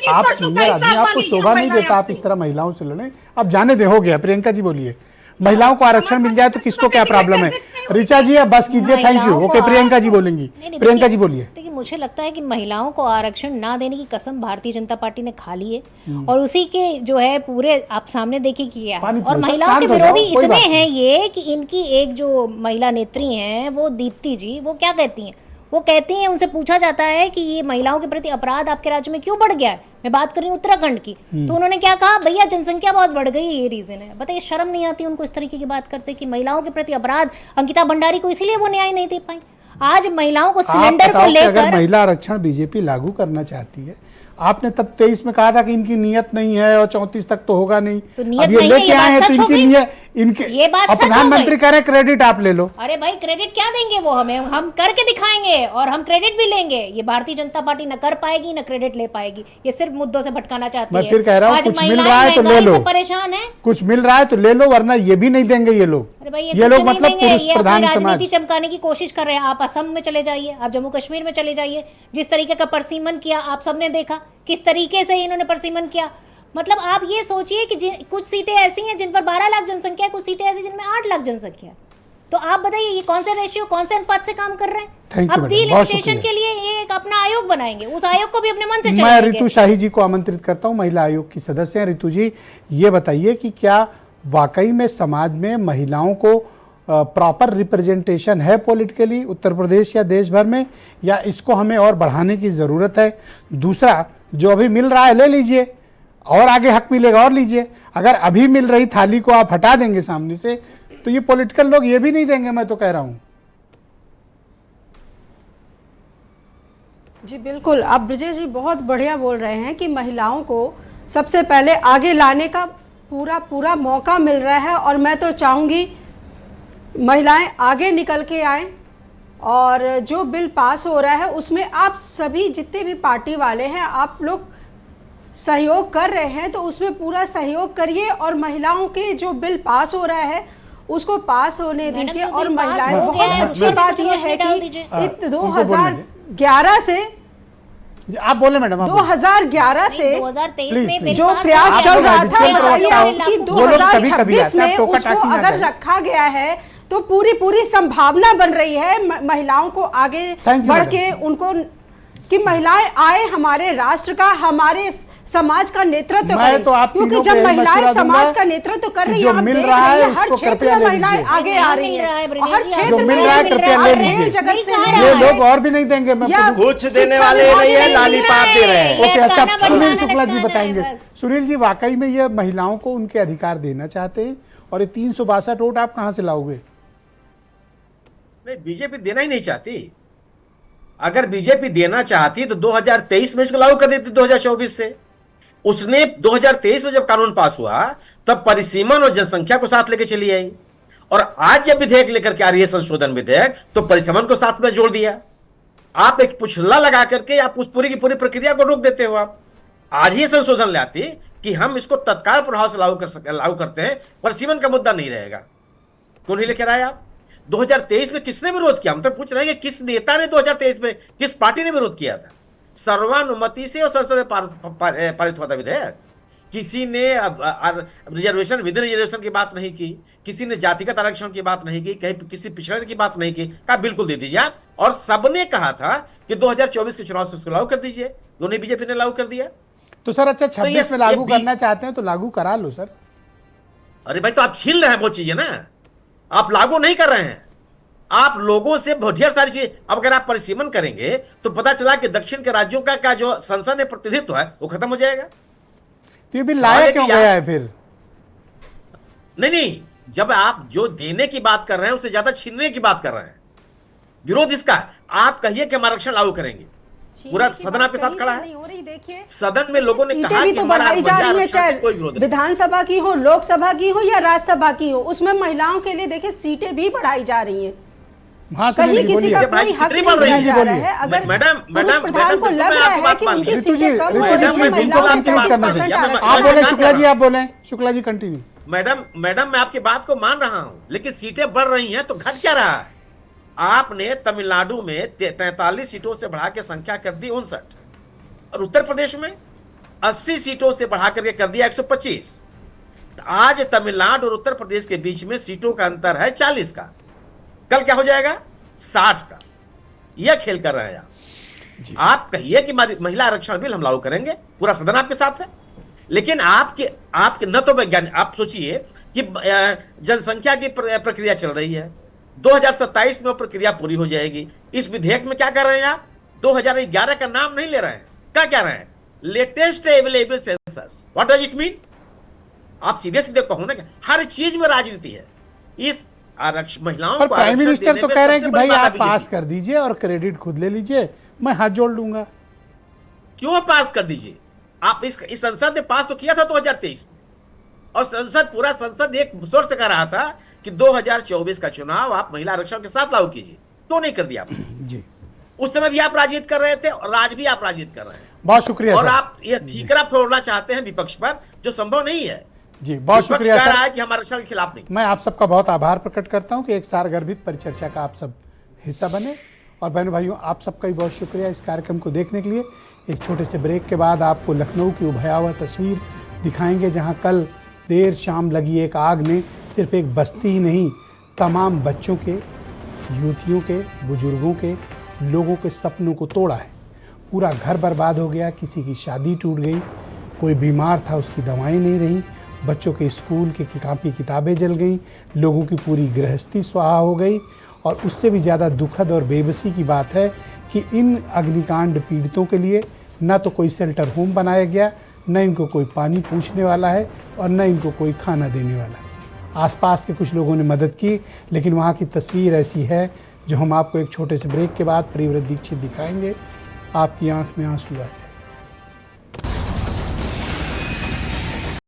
आप सीनियर आदमी, आपको शोभा नहीं देता आप इस तरह महिलाओं से लड़े। अब जाने दे, हो गया। प्रियंका जी बोलिए, महिलाओं को आरक्षण मिल जाए तो किसको क्या प्रॉब्लम है? ऋचा जी अब बस कीजिए, thank you. Okay Priyanka ji बोलेंगी। प्रियंका जी बोलिए। देखिए मुझे लगता है कि महिलाओं को आरक्षण ना देने की कसम भारतीय जनता पार्टी ने खा ली है और उसी के जो है पूरे आप सामने देखिए किया है। और महिलाओं के विरोधी इतने हैं ये कि इनकी एक जो महिला नेत्री हैं वो दीप्ति जी, वो क्या कहती हैं? वो कहती हैं, उनसे पूछा जाता है कि ये महिलाओं के प्रति अपराध आपके राज्य में क्यों बढ़ गया है, मैं बात कर रही हूँ उत्तराखंड की, तो उन्होंने क्या कहा, भैया जनसंख्या बहुत बढ़ गई, ये रीजन है। बताइए, शर्म नहीं आती उनको इस तरीके की बात करते कि महिलाओं के प्रति अपराध? अंकिता भंडारी को इसीलिए वो न्याय नहीं दे पाई। आज महिलाओं को सिलेंडर को लेकर, अगर महिला आरक्षण बीजेपी लागू करना चाहती है, आपने तब 23 में कहा था कि इनकी नियत नहीं है और 34 तक तो होगा नहीं, तो अब ये लेके आए हैं तो इनकी नियत, इनके ये बात सच प्रधानमंत्री कह रहे क्रेडिट आप ले लो। अरे भाई क्रेडिट क्या देंगे वो हमें, हम करके दिखाएंगे और हम क्रेडिट भी लेंगे। ये भारतीय जनता पार्टी न कर पाएगी न क्रेडिट ले पाएगी, ये सिर्फ मुद्दों से भटकाना चाहती है। मैं फिर कह रहा हूँ, कुछ मिल रहा है तो ले लो, परेशान है, कुछ मिल रहा है तो ले लो, वरना ये भी नहीं देंगे ये लोग। अरे भाई ये लोग मतलब पुरुष प्रधान समाज, राजनीति चमकाने की कोशिश कर रहे हैं। आप असम में चले जाइए, आप जम्मू कश्मीर में चले जाइए, जिस तरीके का परसीमन किया आप सबने देखा, किस तरीके से इन्होंने परसीमन किया। मतलब आप ये सोचिए कि कुछ सीटें ऐसी हैं जिन पर 12 लाख जनसंख्या है, कुछ सीटें ऐसी जिनमें 8 लाख जनसंख्या है। तो आप बताइए ये कौन से रेशियो, कौन से अनुपात से काम कर रहे हैं? अब डिलिमिटेशन के लिए ये एक अपना आयोग बनाएंगे, उस आयोग को भी अपने मन से चलाएंगे। मैं ऋतु शाही जी को आमंत्रित करता हूं, महिला आयोग की सदस्य हैं। ऋतु जी ये बताइए कि क्या वाकई में समाज में महिलाओं को प्रॉपर रिप्रेजेंटेशन है पॉलिटिकली उत्तर प्रदेश या देश भर में, या इसको हमें और बढ़ाने की ज़रूरत है? दूसरा, जो अभी मिल रहा है ले लीजिए, और आगे हक मिलेगा और लीजिए। अगर अभी मिल रही थाली को आप हटा देंगे सामने से तो ये पॉलिटिकल लोग ये भी नहीं देंगे, मैं तो कह रहा हूं। जी बिल्कुल, आप ब्रजेश जी बहुत बढ़िया बोल रहे हैं कि महिलाओं को सबसे पहले आगे लाने का पूरा मौका मिल रहा है, और मैं तो चाहूँगी महिलाएं आगे निकल के आएँ और जो बिल पास हो रहा है उसमें आप सभी जितने भी पार्टी वाले हैं आप लोग सहयोग कर रहे हैं तो उसमें पूरा सहयोग करिए, और महिलाओं के जो बिल पास हो रहा है उसको पास होने दीजिए। और महिलाएं, बहुत अच्छी बात यह है कि 2011 से, आप बोले मैडम, 2011 से 2023 में जो प्रयास चल रहा था, बताइए कि 2026 में उसको अगर रखा गया है तो पूरी संभावना बन रही है महिलाओं को आगे बढ़ के, उनको कि महिलाएं आए, हमारे राष्ट्र का, हमारे समाज का नेतृत्व मैं करें, तो आप क्योंकि तीनों को जब यही महिलाएं मशवरा समाज दूंगा का नेतृत्व कर कि रही जो हैं, हम मिल देख रहा रहे है हैं हर उसको क्षेत्र कृपया में ले महिलाएं लीजिए। आगे आ रही मिल रहा है हैं, ब्रजेश हर जी, क्षेत्र जो में मिल रहा है कृपया ले रेल लीजिए। जगत से नहीं ये कहा लोग और भी नहीं देंगे, मैं या कुछ देने शिक्षा वाले विभाग नहीं से है, लालीपाप दे रहे हैं। ओके, अच्छा लटकाना सुनील बटकाना शुक्ला जी लटकाना है बताएंगे। बस। सुनील जी, वाकई में ये महिलाओं को उनके अधिकार देना चाहते हैं, और ये 362 वोट आप कहां से लाओगे? नहीं, बीजेपी देना ही नहीं चाहती। अगर बीजेपी देना चाहती तो 2023 में इसको लागू कर देती, 2024 से। उसने 2023 में जब कानून पास हुआ तब परिसीमन और जनसंख्या को साथ लेकर चली आई, और आज जब विधेयक लेकर के आ रही है संशोधन विधेयक, तो परिसीमन को साथ में जोड़ दिया। आप एक पुछला लगा करके आप उस पूरी की पूरी प्रक्रिया को रोक देते हो। आप आज ही संशोधन ले आती कि हम इसको तत्काल प्रभाव से लागू करते हैं, परिसीमन का मुद्दा नहीं रहेगा। क्यों नहीं लेकर आए आप? 2023 में किसने विरोध किया? हम तो पूछ रहे हैं कि किस नेता ने 2023 में, किस पार्टी ने विरोध किया था? सर्वानुमति से और संसद में पारित हुआ था विधेयक। किसी ने रिजर्वेशन, विद रिजर्वेशन की बात नहीं की, किसी ने जातिगत आरक्षण की बात नहीं की, कहीं किसी पिछड़े की बात नहीं की। कहा बिल्कुल दे दीजिए आप, और सबने कहा था कि 2024 के चुनाव से उसको लागू कर दीजिए। दोनों बीजेपी ने लागू कर दिया। तो सर अच्छा 26 में लागू करना चाहते हैं तो लागू करा लो सर। अरे भाई, तो आप छीन रहे हैं वो चीजें ना, आप लागू नहीं कर रहे हैं। आप लोगों से ढेर सारी चीजें, अब अगर आप परिसीमन करेंगे तो पता चला कि दक्षिण के राज्यों का जो संसद में प्रतिनिधित्व है वो खत्म हो जाएगा। तो ये भी लाया क्यों गया है फिर? नहीं, जब आप जो देने की बात कर रहे हैं उससे ज्यादा छीनने की बात कर रहे हैं। विरोध इसका है। आप कहिए कि हम आरक्षण लागू करेंगे, पूरा सदन आपके साथ खड़ा है। नहीं हो रही। देखिए, सदन में लोगों ने कहा सीटें भी कि तो हमारा बढ़ाई जा रही है, आरक्षण से कोई विरोध चाहे नहीं। विधानसभा की हो, लोकसभा की हो या राज्यसभा की हो, उसमें महिलाओं के लिए देखिए सीटें भी बढ़ाई जा रही हैं। हाँ कहीं सुनील जी किसी बोलिए। का कोई हक कितनी नहीं बढ़ रही दिया है? जा रहा है। अगर पुरुष प्रधान को लग रहा है कि उनकी ऋतु जी, सीटें कम ऋतु हो जी, रही हैं, प्लीज मैं इनको महिलाओं आपकी को बात 30% करना आरक्षण। आप बोले शुक्ला जी, आप बोले शुक्ला जी कंटिन्यू। मैडम मैं आपकी बात को मान रहा हूं, लेकिन सीटें बढ़ रही हैं तो घट क्या रहा है? आपने तमिलनाडु में 43 सीटों से बढ़ा के संख्या कर दी 59, और उत्तर प्रदेश में 80 सीटों से बढ़ा करके कर दिया 125। आज तमिलनाडु और उत्तर प्रदेश के बीच में सीटों का अंतर है 40 का। कल क्या हो जाएगा? 60 का। यह खेल कर रहे हैं आप कहिए कि महिला आरक्षण बिल हम लागू करेंगे, पूरा सदन आपके साथ है, लेकिन आपके न तो वैज्ञानिक, आप सोचिए कि जनसंख्या की प्रक्रिया चल रही है, 2027 में प्रक्रिया पूरी हो जाएगी। इस विधेयक में क्या कर रहे हैं आप? 2011 का नाम नहीं ले रहे हैं। क्या कह रहे हैं? Latest available census. What does it mean? आप सीधे सीधे कहो ना, हर चीज में राजनीति है। इस आरक्षण, महिलाओं पर को प्राइम आरक्षण मिनिस्टर देने तो में कह रहे हैं सबसे कि बड़ी भाई बात आप है पास बीजेपी। कर दीजिए और क्रेडिट खुद ले लीजिए, मैं हाथ जोड़ लूंगा। क्यों पास कर दीजिए? आप इस संसद ने पास तो किया था 2023 में, और पूरा संसद एक स्वर से कह रहा था कि 2024 का चुनाव आप महिला आरक्षण के साथ लागू कीजिए। क्यों नहीं कर दिया आपने? जी, उस समय भी आप राजनीति कर रहे थे और आज भी आप राजनीति कर रहे हैं, बहुत शुक्रिया और सर। आप ये ठीकरा फोड़ना चाहते हैं विपक्ष पर, जो संभव नहीं है। जी, बहुत विपक्ष शुक्रिया कह रहा है सर। कि हम आरक्षण के खिलाफ नहीं। मैं आप सबका बहुत आभार प्रकट करता हूं कि एक सारगर्भित परिचर्चा का आप सब हिस्सा बने, और बहनों भाइयों आप सबका भी बहुत शुक्रिया इस कार्यक्रम को देखने के लिए। एक छोटे से ब्रेक के बाद आपको लखनऊ की वो भयावह तस्वीर दिखाएंगे, जहां कल देर शाम लगी एक आग ने सिर्फ एक बस्ती ही नहीं, तमाम बच्चों के, युवतियों के, बुजुर्गों के, लोगों के सपनों को तोड़ा है। पूरा घर बर्बाद हो गया, किसी की शादी टूट गई, कोई बीमार था उसकी दवाएं नहीं रहीं, बच्चों के स्कूल की कापी किताबें जल गई, लोगों की पूरी गृहस्थी स्वाहा हो गई। और उससे भी ज़्यादा दुखद और बेबसी की बात है कि इन अग्निकांड पीड़ितों के लिए न तो कोई शेल्टर होम बनाया गया, न इनको कोई पानी पूछने वाला है, और न इनको कोई खाना देने वाला। आसपास के कुछ लोगों ने मदद की, लेकिन वहाँ की तस्वीर ऐसी है जो हम आपको एक छोटे से ब्रेक के बाद प्रियव्रत दीक्षित दिखाएंगे। आपकी आंख में आंसू आ जाए।